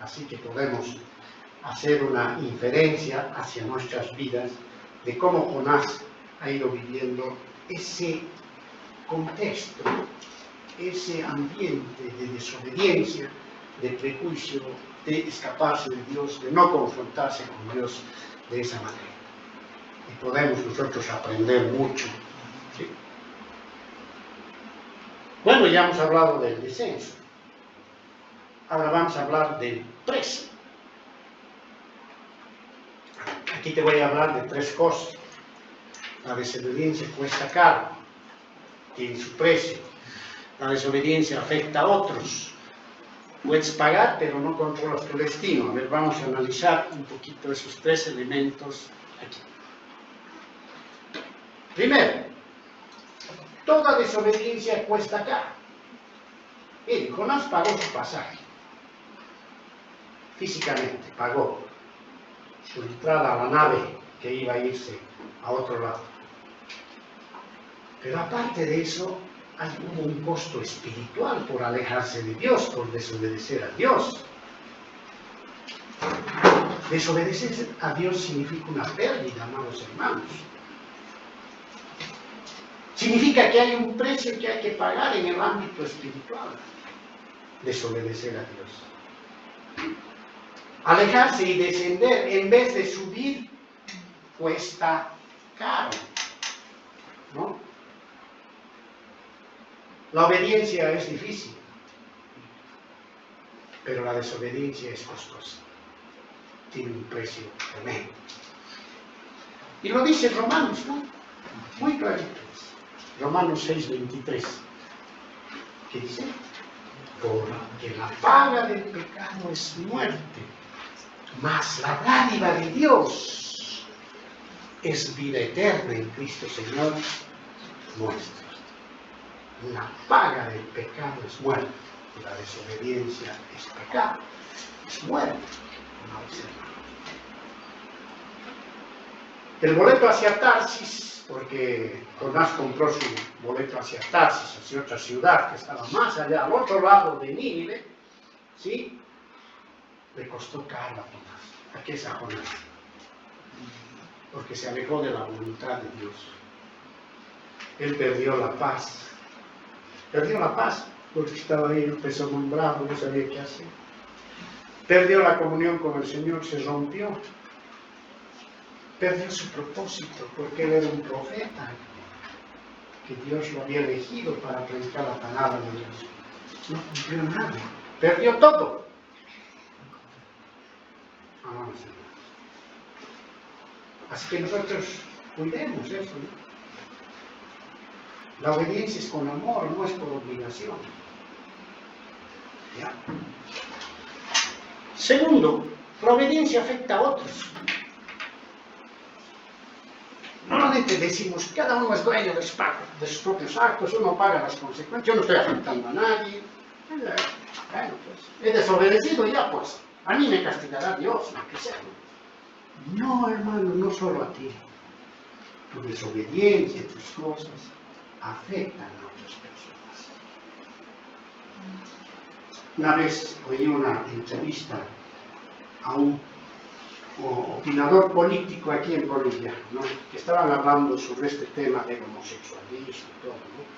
Así que podemos hacer una inferencia hacia nuestras vidas de cómo Jonás ha ido viviendo ese contexto, ese ambiente de desobediencia, de prejuicio, de escaparse de Dios, de no confrontarse con Dios de esa manera. Y podemos nosotros aprender mucho, ¿sí? Bueno, ya hemos hablado del descenso. Ahora vamos a hablar del precio. Aquí te voy a hablar de tres cosas. La desobediencia cuesta caro, tiene su precio. La desobediencia afecta a otros. Puedes pagar, pero no controlas tu destino. A ver, vamos a analizar un poquito esos tres elementos aquí. Primero, toda desobediencia cuesta caro. Miren, Jonás pagó su pasaje. Físicamente pagó su entrada a la nave que iba a irse a otro lado. Pero aparte de eso, hubo un costo espiritual por alejarse de Dios, por desobedecer a Dios. Desobedecer a Dios significa una pérdida, amados hermanos. Significa que hay un precio que hay que pagar en el ámbito espiritual. Desobedecer a Dios. Alejarse y descender en vez de subir cuesta caro, ¿no? La obediencia es difícil, pero la desobediencia es costosa. Tiene un precio tremendo. Y lo dice Romanos, ¿no? Muy clarito. Romanos 6:23. ¿Qué dice? Porque la paga del pecado es muerte, mas la dádiva de Dios es vida eterna en Cristo Señor nuestro. La paga del pecado es muerte, y la desobediencia es pecado, es muerte. El boleto hacia Tarsis, porque Jonás compró su boleto hacia Tarsis, hacia otra ciudad que estaba más allá, al otro lado de Nínive, ¿sí? Le costó caro a Jonás. ¿A qué es a Jonás? Porque se alejó de la voluntad de Dios. Él perdió la paz. Perdió la paz porque estaba ahí, empezó muy bravo, no sabía qué hacer. Perdió la comunión con el Señor, se rompió. Perdió su propósito porque él era un profeta, que Dios lo había elegido para predicar la palabra de Dios. No cumplió nada, perdió todo. Así que nosotros cuidemos eso, ¿no? La obediencia es con amor, no es por obligación. ¿Ya? Segundo, la obediencia afecta a otros. No nos normalmente decimos, cada uno es dueño de sus propios actos, uno paga las consecuencias, yo no estoy afectando a nadie. Bueno, pues, he desobedecido ya, pues, a mí me castigará Dios, lo que sea. No, hermano, no solo a ti. Tu desobediencia, tus cosas, afectan a otras personas. Una vez oí una entrevista a un opinador político aquí en Bolivia, ¿no? Que estaban hablando sobre este tema del homosexualismo y todo, ¿no?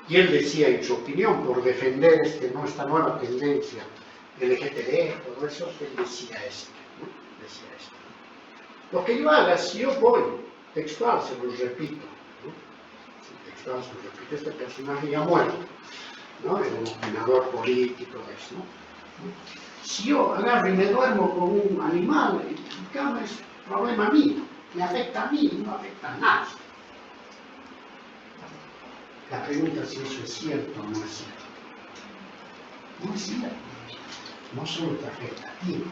Y él decía, en su opinión, por defender esta nueva tendencia LGTB, todo eso, él decía esto, ¿no? Decía esto. Lo que yo haga, si yo voy, textual se los repito, ¿no? Textual se los repito, este personaje ya muerto, ¿no? Era un opinador político, eso, ¿no? Si yo agarro y me duermo con un animal, es problema mío, me afecta a mí, no afecta a nadie. La pregunta es si eso es cierto o no es cierto. No es cierto. No solo te afecta a ti,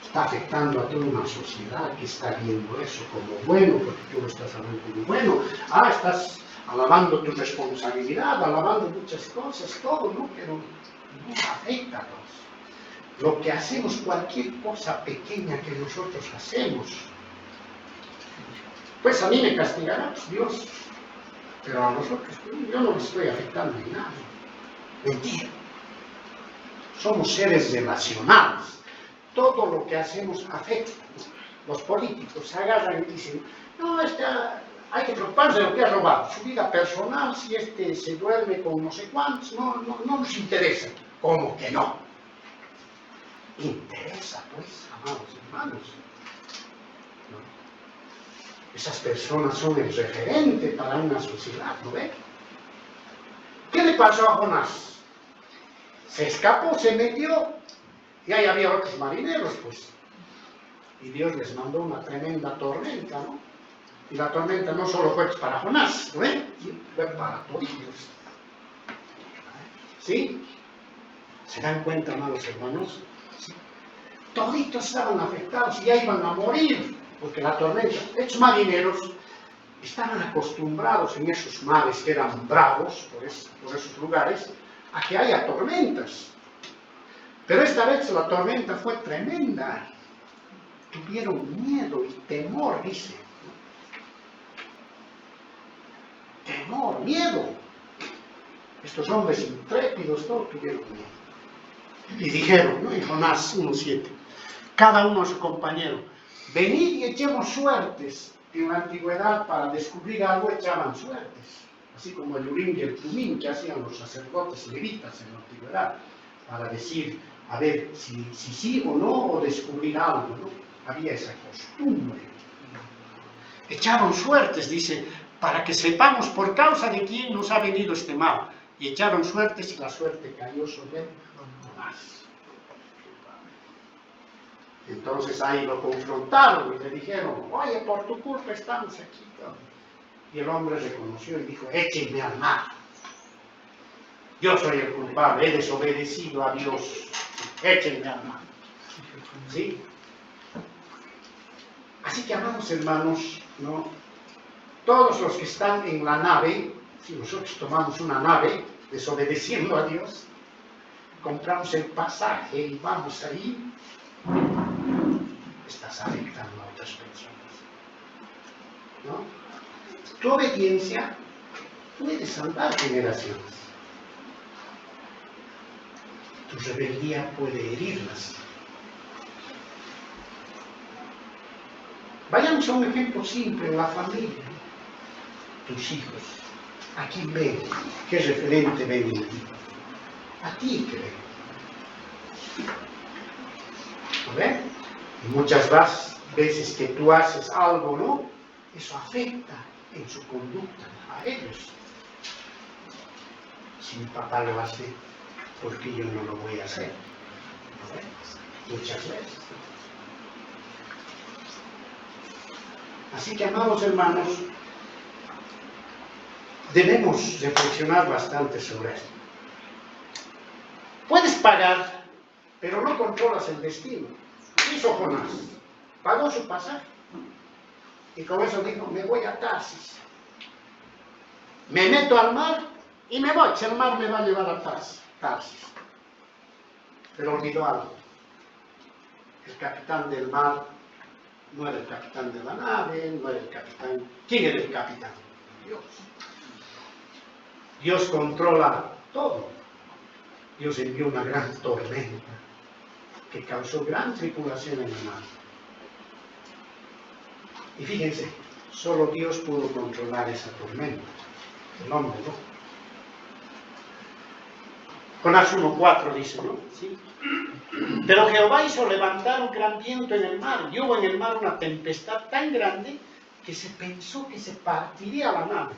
está afectando a toda una sociedad que está viendo eso como bueno, porque tú lo estás hablando como bueno. Estás alabando tu responsabilidad, alabando muchas cosas, todo, ¿no? Pero no afecta a todos. Lo que hacemos, cualquier cosa pequeña que nosotros hacemos, pues a mí me castigará Dios, pero a nosotros yo no les estoy afectando en nada. Mentira. Somos seres relacionados. Todo lo que hacemos afecta. Los políticos se agarran y dicen, no, hay que preocuparse de lo que ha robado. Su vida personal, si se duerme con no sé cuántos, no nos interesa. ¿Cómo que no? Interesa, pues, amados hermanos. ¿No? Esas personas son el referente para una sociedad, ¿no ve? ¿Qué le pasó a Jonás? Se escapó, se metió, y ahí había otros marineros, pues. Y Dios les mandó una tremenda tormenta, ¿no? Y la tormenta no solo fue para Jonás, ¿no ve? Fue para todos ellos. ¿Sí? ¿Se dan cuenta, amados hermanos? Toditos estaban afectados y ya iban a morir, porque la tormenta, estos marineros estaban acostumbrados en esos mares que eran bravos, por esos lugares, a que haya tormentas. Pero esta vez la tormenta fue tremenda. Tuvieron miedo y temor, dice. Temor, miedo. Estos hombres intrépidos, todos tuvieron miedo. Y dijeron, ¿no? En Jonás 1:7, cada uno a su compañero, venid y echemos suertes. En la antigüedad, para descubrir algo, echaban suertes. Así como el Urim y el Tumim que hacían los sacerdotes levitas en la antigüedad, para decir, a ver, si sí o no, o descubrir algo, ¿no? Había esa costumbre. Echaron suertes, dice, para que sepamos por causa de quién nos ha venido este mal. Y echaron suertes y la suerte cayó sobre Jonás. Entonces ahí lo confrontaron y le dijeron, oye, por tu culpa estamos aquí. Y el hombre reconoció y dijo, échenme al mar. Yo soy el culpable, he desobedecido a Dios. Échenme al mar. ¿Sí? Así que, amados hermanos, ¿no? Todos los que están en la nave, si nosotros tomamos una nave, desobedeciendo a Dios, compramos el pasaje y vamos ahí, estás afectando a otras personas, ¿no? Tu obediencia puede salvar generaciones. Tu rebeldía puede herirlas. Vayamos a un ejemplo simple en la familia. Tus hijos, ¿a quién ven? ¿Qué referente ven en ti? A ti que ven. ¿No ven? Y muchas veces que tú haces algo, ¿no? Eso afecta en su conducta a ellos. Si mi papá lo hace, ¿por qué yo no lo voy a hacer? ¿No ven? Muchas veces. Así que, amados hermanos, debemos reflexionar bastante sobre esto. Puedes pagar, pero no controlas el destino. ¿Qué hizo Jonás? Pagó su pasaje. Y con eso dijo, me voy a Tarsis. Me meto al mar y me voy, el mar me va a llevar a Tarsis. Pero olvidó algo. El capitán del mar no era el capitán de la nave, no era el capitán. ¿Quién era el capitán? Dios. Dios controla todo. Dios envió una gran tormenta que causó gran tripulación en el mar. Y fíjense, solo Dios pudo controlar esa tormenta. El hombre no. Jonás 1:4 dice, ¿no? ¿Sí? Pero Jehová hizo levantar un gran viento en el mar, y hubo en el mar una tempestad tan grande que se pensó que se partiría la nave.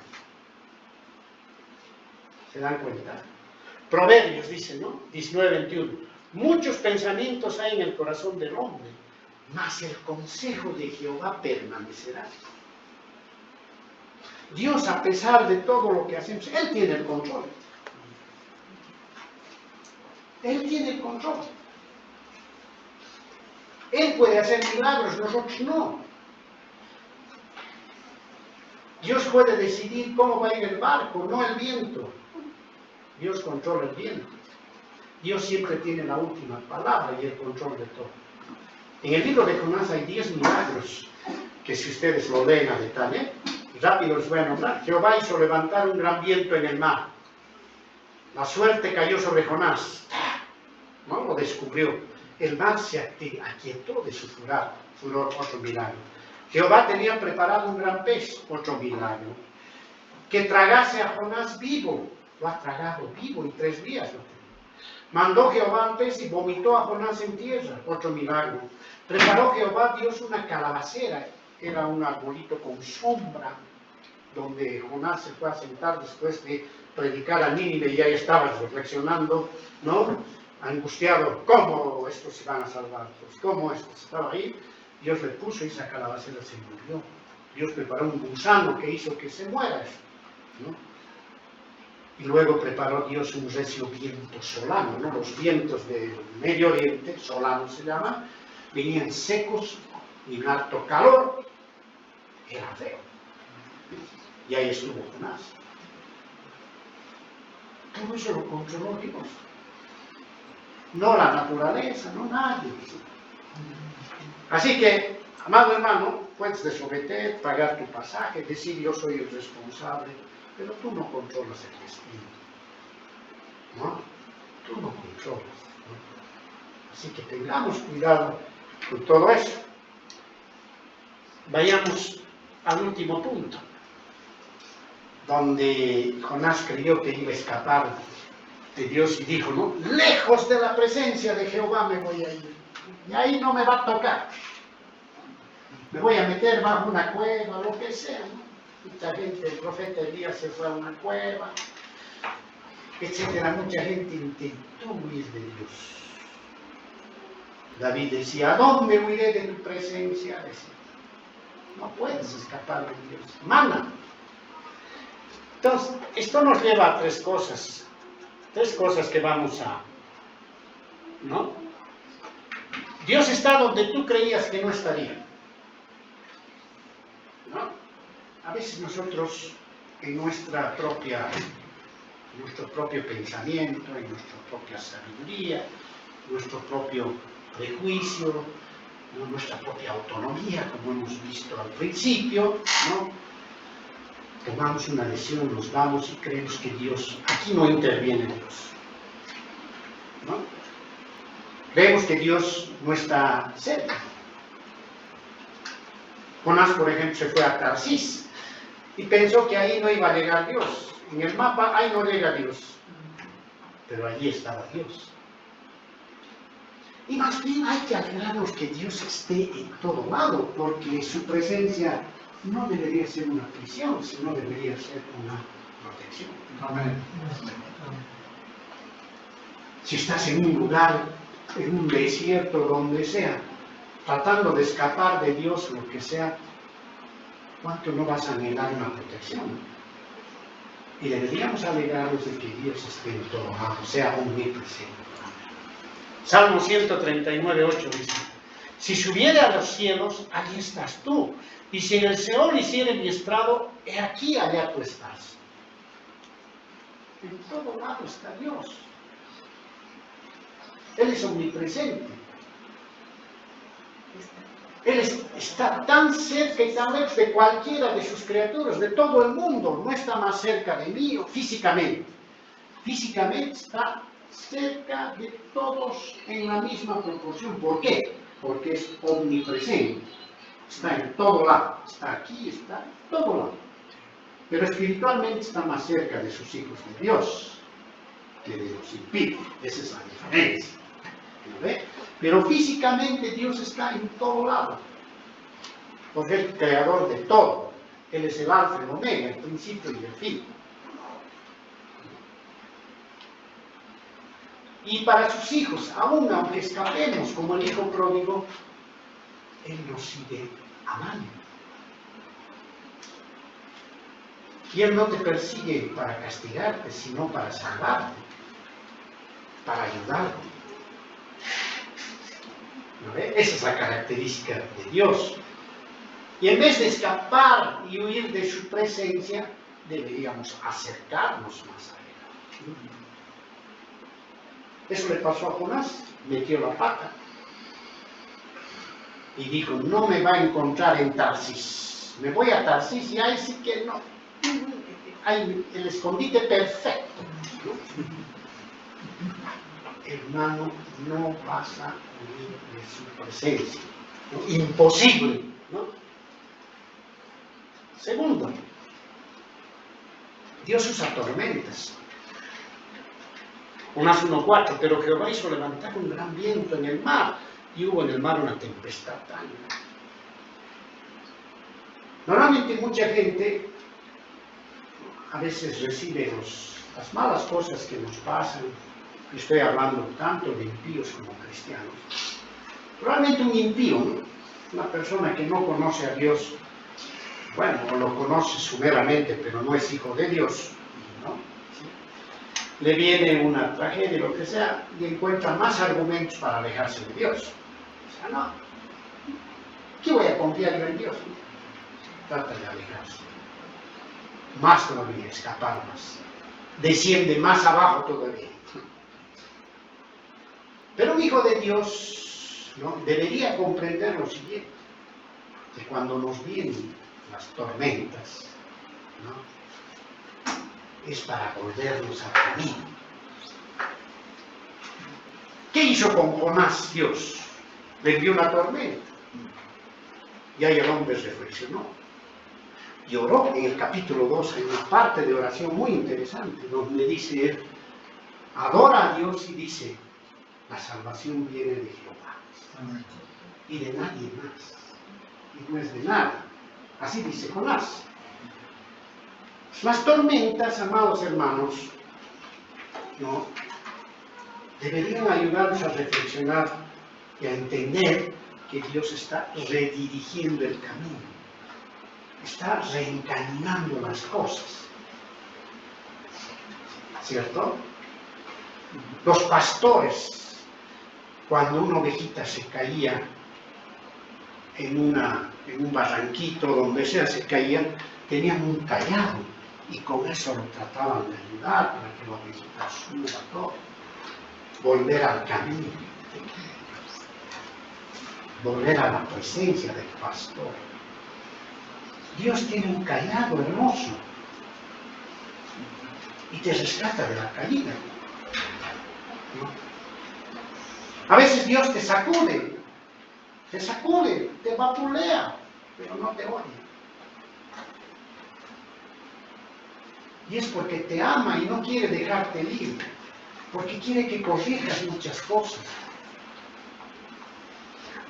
¿Se dan cuenta? Proverbios dice, ¿no? 19:21. Muchos pensamientos hay en el corazón del hombre, mas el consejo de Jehová permanecerá. Dios, a pesar de todo lo que hacemos, Él tiene el control. Él tiene el control. Él puede hacer milagros, nosotros no. Dios puede decidir cómo va a ir el barco, no el viento. Dios controla el viento. Dios siempre tiene la última palabra y el control de todo. En el libro de Jonás hay 10 milagros que, si ustedes lo leen a detalle, rápido les voy a nombrar. Jehová hizo levantar un gran viento en el mar. La suerte cayó sobre Jonás. ¿No? Lo descubrió. El mar se aquietó de su furor, otro milagro. Jehová tenía preparado un gran pez, otro milagro. Que tragase a Jonás vivo. Lo ha tragado vivo y 3 días lo tenía. Mandó Jehová al pez y vomitó a Jonás en tierra, otro milagro. Preparó Jehová Dios una calabacera, era un arbolito con sombra, donde Jonás se fue a sentar después de predicar a Nínive y ahí estaba reflexionando, ¿no? Angustiado, ¿cómo estos se van a salvar? Pues, ¿cómo estos? Estaba ahí, Dios le puso y esa calabacera se murió. Dios preparó un gusano que hizo que se muera eso, ¿no? Y luego preparó Dios un recio viento solano, ¿no? Los vientos del Medio Oriente, solano se llama, venían secos y en alto calor, era feo. Y ahí estuvo Jonás. Todo eso lo controló Dios. No la naturaleza, no nadie. Así que, amado hermano, puedes desobedecer, pagar tu pasaje, decir yo soy el responsable, pero tú no controlas el destino, ¿no? Tú no controlas, ¿no? Así que tengamos cuidado con todo eso. Vayamos al último punto, donde Jonás creyó que iba a escapar de Dios y dijo, ¿no? Lejos de la presencia de Jehová me voy a ir, y ahí no me va a tocar. Me voy a meter bajo una cueva, lo que sea, ¿no? Mucha gente, el profeta Elías se fue a una cueva, etcétera. Mucha gente intentó huir de Dios. David decía, ¿a dónde huiré de tu presencia? Decía, no puedes escapar de Dios. Mana. Entonces, esto nos lleva a 3 cosas. 3 cosas que vamos a, ¿no? Dios está donde tú creías que no estaría, ¿no? A veces nosotros, en nuestro propio pensamiento, en nuestra propia sabiduría, nuestro propio prejuicio, ¿no? Nuestra propia autonomía, como hemos visto al principio, ¿no? Tomamos una decisión, nos vamos y creemos que Dios, aquí no interviene Dios, ¿no? Vemos que Dios no está cerca. Jonás, por ejemplo, se fue a Tarsis y pensó que ahí no iba a llegar Dios. En el mapa, ahí no llega Dios. Pero allí estaba Dios. Y más bien hay que alegrarnos que Dios esté en todo lado, porque su presencia no debería ser una prisión, sino debería ser una protección. Amén. Si estás en un lugar, en un desierto, donde sea, tratando de escapar de Dios, lo que sea, ¿cuánto no vas a anhelar una protección? Y deberíamos alegrarnos de que Dios esté en todo lado, sea omnipresente. Salmo 139:8 dice, Si subiere a los cielos, allí estás tú. Y si en el Seol hiciere mi estrado, he aquí, allá tú estás. En todo lado está Dios. Él es omnipresente. Él está tan cerca y tan lejos de cualquiera de sus criaturas, de todo el mundo. No está más cerca de mí físicamente. Físicamente está cerca de todos en la misma proporción. ¿Por qué? Porque es omnipresente. Está en todo lado. Está aquí, está en todo lado. Pero espiritualmente está más cerca de sus hijos de Dios que de los impíos. Esa es la diferencia. ¿No ve? Pero físicamente Dios está en todo lado. Porque es el creador de todo. Él es el alfa y el omega, el principio y el fin. Y para sus hijos, aún aunque escapemos como el hijo pródigo, Él nos sigue amando. Y Él no te persigue para castigarte, sino para salvarte, para ayudarte. ¿No ve? Esa es la característica de Dios. Y en vez de escapar y huir de su presencia, deberíamos acercarnos más a Él. Eso le pasó a Jonás, metió la pata y dijo, no me va a encontrar en Tarsis, me voy a Tarsis y ahí sí que no, hay el escondite perfecto, ¿no? Hermano, no vas a huir de su presencia, ¿no? Imposible, ¿no? Segundo, Dios usa tormentas. Jonás 1:4, pero Jehová hizo levantar un gran viento en el mar, y hubo en el mar una tempestad tan grande. Normalmente mucha gente a veces recibe las malas cosas que nos pasan, estoy hablando tanto de impíos como cristianos. Probablemente un impío, ¿no? Una persona que no conoce a Dios, bueno, lo conoce sumeramente, pero no es hijo de Dios, ¿no? Le viene una tragedia, lo que sea, y encuentra más argumentos para alejarse de Dios. O sea, no, ¿qué voy a confiar yo en Dios? Trata de alejarse. Más todavía, escapar más. Desciende más abajo todavía. Pero un hijo de Dios, ¿no?, debería comprender lo siguiente, que cuando nos vienen las tormentas, ¿no?, es para volvernos al camino. ¿Qué hizo con Jonás Dios? Le envió una tormenta. Y ahí el hombre reflexionó. Y oró. En el capítulo 2 hay una parte de oración muy interesante, donde dice él, adora a Dios y dice, la salvación viene de Jehová. Y de nadie más. Y no es de nadie. Así dice Jonás. Las tormentas, amados hermanos, ¿no?, deberían ayudarnos a reflexionar y a entender que Dios está redirigiendo el camino, está reencaminando las cosas, ¿cierto? Los pastores, cuando una ovejita se caía en un barranquito, donde sea se caía, tenían un callado y con eso lo trataban de ayudar para que la ovejita suba todo. Volver al camino, volver a la presencia del pastor. Dios tiene un callado hermoso y te rescata de la caída, ¿no? A veces Dios te sacude, te vapulea, pero no te odia. Y es porque te ama y no quiere dejarte libre, porque quiere que corrijas muchas cosas.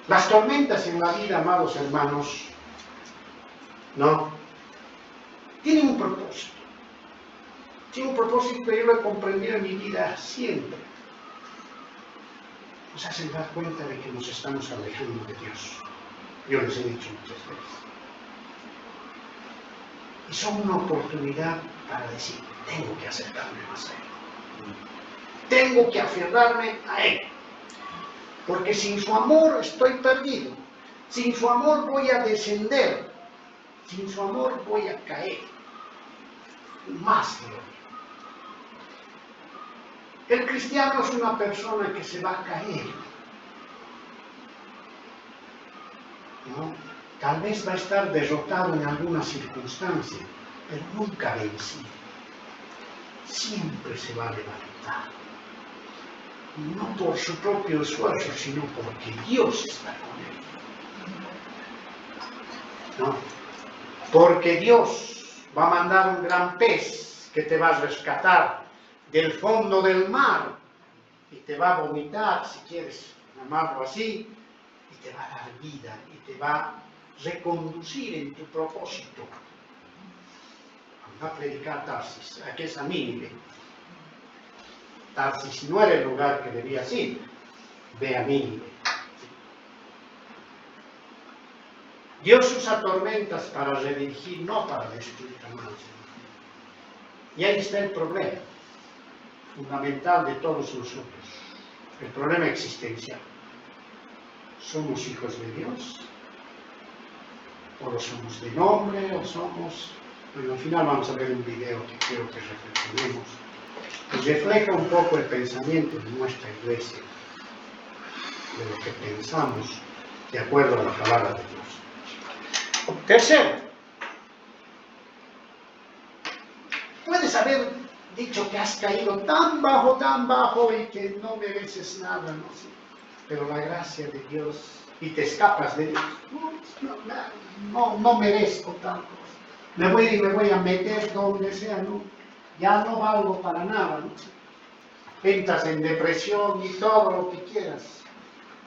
Las tormentas en la vida, amados hermanos, ¿no?, tienen un propósito. Tienen un propósito que yo lo he comprendido en mi vida siempre. Nos hacen dar cuenta de que nos estamos alejando de Dios. Yo les he dicho muchas veces. Y son una oportunidad para decir, tengo que acercarme más a Él. Tengo que aferrarme a Él. Porque sin su amor estoy perdido. Sin su amor voy a descender. Sin su amor voy a caer. Más de hoy. El cristiano es una persona que se va a caer. ¿No? Tal vez va a estar derrotado en alguna circunstancia, pero nunca vencido. Siempre se va a levantar. No por su propio esfuerzo, sino porque Dios está con él. ¿No? Porque Dios va a mandar un gran pez que te va a rescatar del fondo del mar y te va a vomitar, si quieres llamarlo así, y te va a dar vida y te va a reconducir en tu propósito. Va a predicar a Tarsis, aquí es a Nínive. Tarsis no era el lugar que debías ir, ve a Nínive. Dios usa tormentas para redirigir, no para destruir jamás. Y ahí está el problema fundamental de todos nosotros, el problema existencial. ¿Somos hijos de Dios? ¿O lo somos de nombre? ¿O somos...? Bueno, al final vamos a ver un video que quiero que reflexionemos, que refleja un poco el pensamiento de nuestra iglesia, de lo que pensamos de acuerdo a la palabra de Dios. Tercero, puedes haber dicho que has caído tan bajo y que no mereces nada, ¿no? Pero la gracia de Dios, y te escapas de Dios, no merezco tanto. Me voy a meter donde sea, ¿no? Ya no valgo para nada, ¿no? Entras en depresión y todo lo que quieras.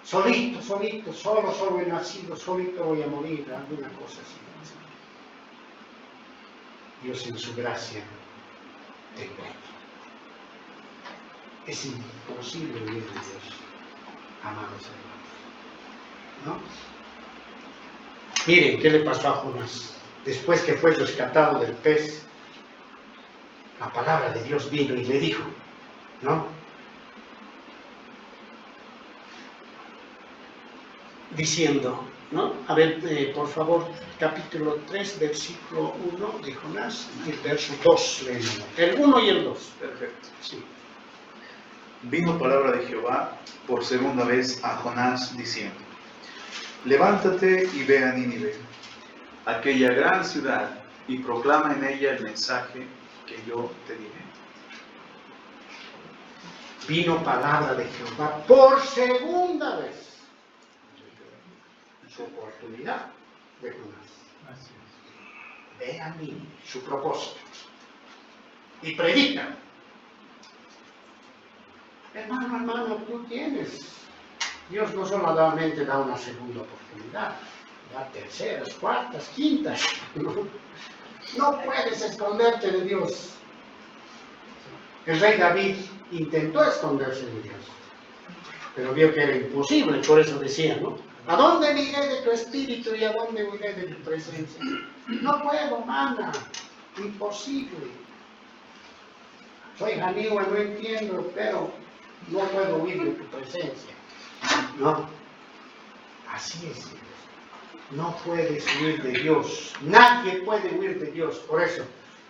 Solito, solo he nacido, solito voy a morir, alguna cosa así. Dios en su gracia te encuentra. Es imposible huir de Dios, amados hermanos, ¿no? Miren, ¿qué le pasó a Jonás? Después que fue rescatado del pez, la palabra de Dios vino y le dijo, ¿no? Diciendo, ¿no? A ver, por favor, capítulo 3, versículo 1 de Jonás, y el verso 2, leemos. El 1 y el 2. Perfecto. Sí. Vino palabra de Jehová por segunda vez a Jonás diciendo: levántate y ve a Nínive, aquella gran ciudad, y proclama en ella el mensaje que yo te diré. Vino palabra de Jehová por segunda vez. Su oportunidad de Jonás. Ve a Nínive, su propósito. Y predica. Hermano, tú tienes. Dios no solamente da una segunda oportunidad, da terceras, cuartas, quintas. No puedes esconderte de Dios. El rey David intentó esconderse de Dios, pero vio que era imposible, por eso decía, ¿no? ¿A dónde me iré de tu espíritu y a dónde huiré de tu presencia? No puedo, mana, imposible. Soy Janígua, no entiendo, pero no puedo huir de tu presencia. No, así es. No puedes huir de Dios. Nadie puede huir de Dios. Por eso,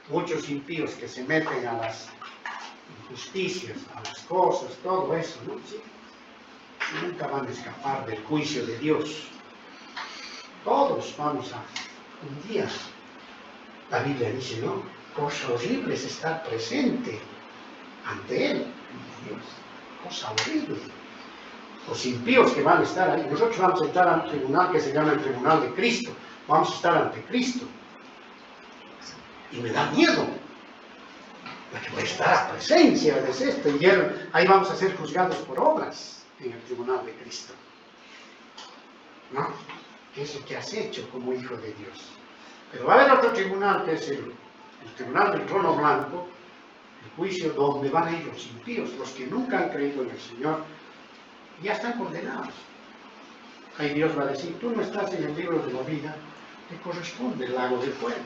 muchos impíos que se meten a las injusticias, a las cosas, todo eso, ¿no? Sí. Nunca van a escapar del juicio de Dios. Todos vamos a, un día, la Biblia dice, ¿no? Cosa horrible es estar presente ante Él, Dios. Cosa horrible. Los impíos que van a estar ahí. Nosotros vamos a estar ante un tribunal que se llama el Tribunal de Cristo. Vamos a estar ante Cristo. Y me da miedo. Porque voy a estar a presencia de esto. Y ahí vamos a ser juzgados por obras en el Tribunal de Cristo. ¿No? ¿Qué es lo que has hecho como hijo de Dios? Pero va a haber otro tribunal que es el Tribunal del Trono Blanco, el juicio donde van a ir los impíos, los que nunca han creído en el Señor. Ya están condenados. Ahí Dios va a decir, tú no estás en el libro de la vida, te corresponde el lago de fuego.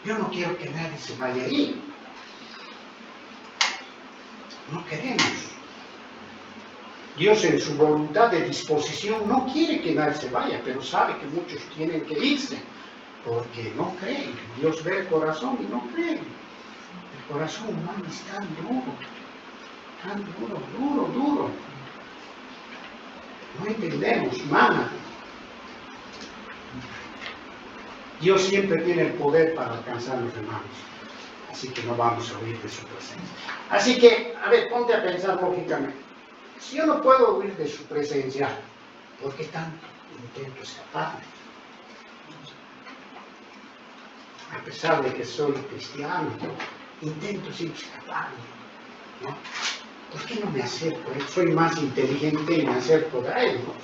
Yo no quiero que nadie se vaya ahí. No queremos. Dios en su voluntad de disposición no quiere que nadie se vaya, pero sabe que muchos tienen que irse, porque no creen. Dios ve el corazón y no creen. El corazón humano es tan duro. No entendemos nada. Dios siempre tiene el poder para alcanzar los hermanos. Así que no vamos a huir de su presencia. Así que, a ver, ponte a pensar lógicamente. Si yo no puedo huir de su presencia, ¿por qué tanto intento escaparme? A pesar de que soy cristiano, intento siempre escaparme, ¿no? ¿Por qué no me acerco? Soy más inteligente y me acerco a él, ¿no?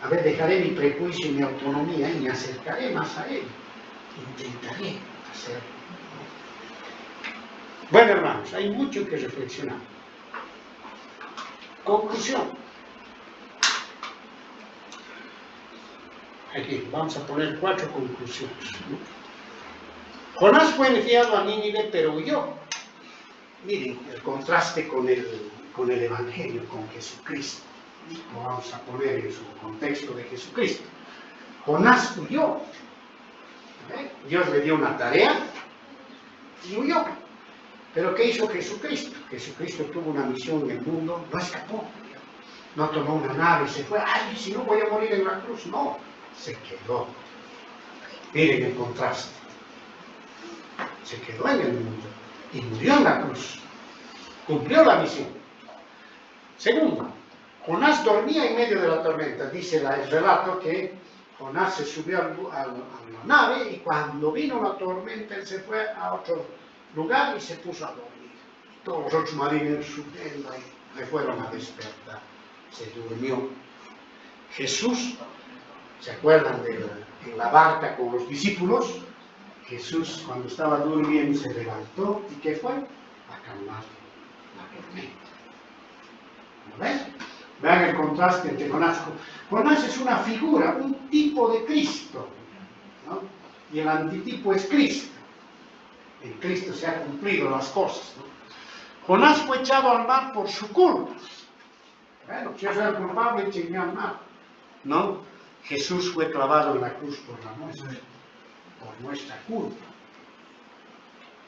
A ver, dejaré mi prejuicio y mi autonomía y me acercaré más a él. Intentaré hacerlo. Bueno, hermanos, hay mucho que reflexionar. Conclusión. Aquí vamos a poner 4 conclusiones. Jonás fue enviado a Nínive, pero huyó. Miren el contraste con el Evangelio, con Jesucristo. Lo vamos a poner en su contexto de Jesucristo. Jonás huyó. Dios le dio una tarea y huyó. Pero ¿qué hizo Jesucristo? Jesucristo tuvo una misión en el mundo, no escapó. No tomó una nave y se fue. ¡Ay, si no voy a morir en la cruz! No, se quedó. Miren el contraste. Se quedó en el mundo y murió en la cruz. Cumplió la misión. Segundo, Jonás dormía en medio de la tormenta. Dice el relato que Jonás se subió a la nave y cuando vino la tormenta él se fue a otro lugar y se puso a dormir. Todos los otros marineros subiendo y le fueron a despertar. Se durmió. Jesús, ¿se acuerdan de en la barca con los discípulos? Jesús cuando estaba durmiendo se levantó y ¿qué fue? A calmar la tormenta. ¿No ven? Vean el contraste entre Jonás. Jonás es una figura, un tipo de Cristo, ¿no? Y el antitipo es Cristo. En Cristo se han cumplido las cosas, ¿no? Jonás fue echado al mar por su culpa. Bueno, si yo soy el culpable, echenme al mar. No, Jesús fue clavado en la cruz por nuestra culpa.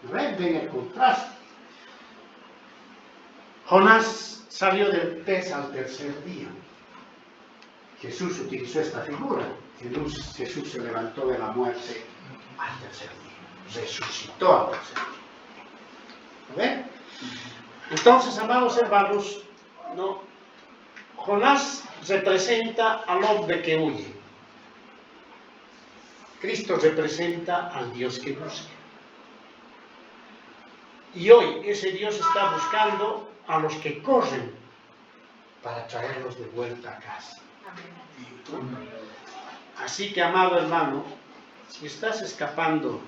¿No ven? Ven el contraste. Jonás salió del pez al tercer día. Jesús utilizó esta figura. Jesús se levantó de la muerte al tercer día. Resucitó al tercer día. ¿No ven? Entonces, amados hermanos, ¿no? Jonás representa al hombre que huye. Cristo representa al Dios que busca. Y hoy ese Dios está buscando a los que corren para traerlos de vuelta a casa. Así que, amado hermano, si estás escapando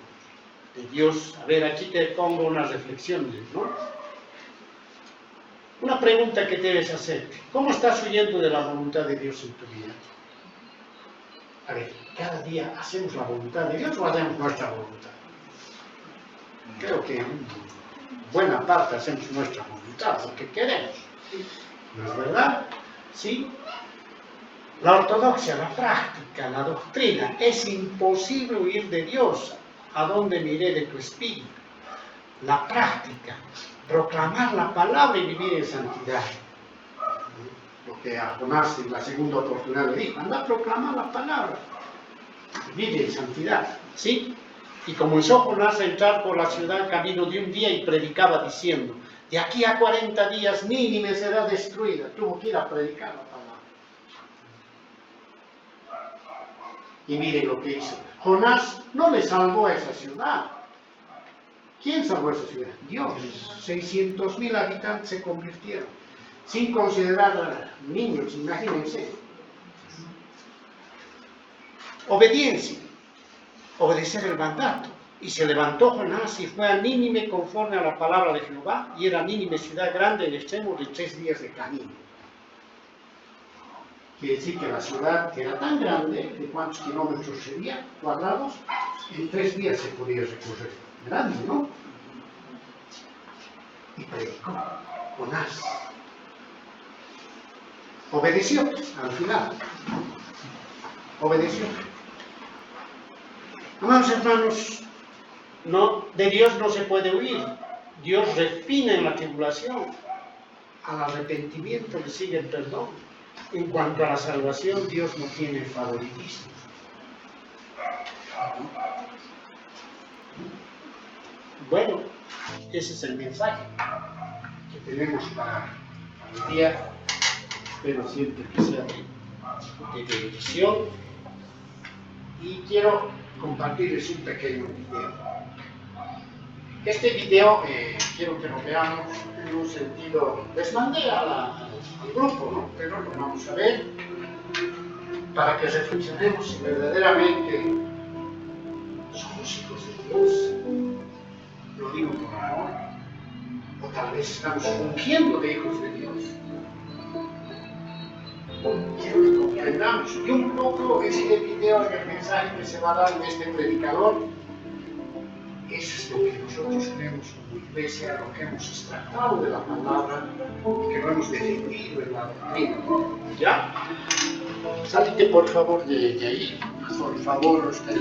de Dios, a ver, aquí te pongo unas reflexiones, ¿no? Una pregunta que debes hacer: ¿cómo estás huyendo de la voluntad de Dios en tu vida? A ver, ¿cada día hacemos la voluntad de Dios o hacemos nuestra voluntad? Creo que en buena parte hacemos nuestra voluntad, lo que queremos. ¿No es verdad? ¿Sí? La ortodoxia, la práctica, la doctrina, es imposible huir de Dios. ¿A dónde miré de tu espíritu? La práctica, proclamar la palabra y vivir en santidad. Lo que a Jonás en la segunda oportunidad le dijo: anda a proclamar la palabra, vive en santidad. ¿Sí? Y comenzó Jonás a entrar por la ciudad camino de un día y predicaba diciendo: de aquí a 40 días Nínive será destruida. Tuvo que ir a predicar la palabra. Y miren lo que hizo. Jonás no le salvó a esa ciudad. ¿Quién salvó a esa ciudad? Dios. 600.000 habitantes se convirtieron, sin considerar niños, imagínense. Obediencia, obedecer el mandato. Y se levantó Jonás y fue a Nínive conforme a la palabra de Jehová, y era Nínive ciudad grande en extremo de 3 días de camino. Quiere decir que la ciudad, que era tan grande, ¿de cuántos kilómetros sería cuadrados? En 3 días se podía recorrer. Grande, ¿no? Y predicó Jonás. obedeció al final. Obedeció. Amados hermanos, de Dios no se puede huir. Dios refina en la tribulación. Al arrepentimiento le sigue el perdón. En cuanto a la salvación, Dios no tiene favoritismo. Bueno, ese es el mensaje que tenemos para el día. Espero siempre que sea de bendición. Y quiero compartirles un pequeño video. Este video quiero que lo veamos en un sentido, les mandé al grupo, ¿no? Pero lo vamos a ver para que reflexionemos si verdaderamente somos hijos de Dios. Lo digo por amor, o tal vez estamos fingiendo de hijos de Dios. Quiero que comprendamos, y un poco este video es el mensaje que se va a dar de este predicador. Eso es lo que nosotros creemos como iglesia, lo que hemos extractado de la palabra y que lo hemos defendido en la doctrina. ¿Ya? Salite por favor de ahí, por favor, usted.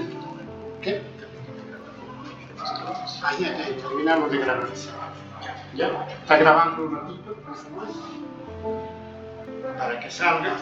¿Qué? Ya terminamos de grabar. ¿Ya? Está grabando un ratito, más o menos, para que salga.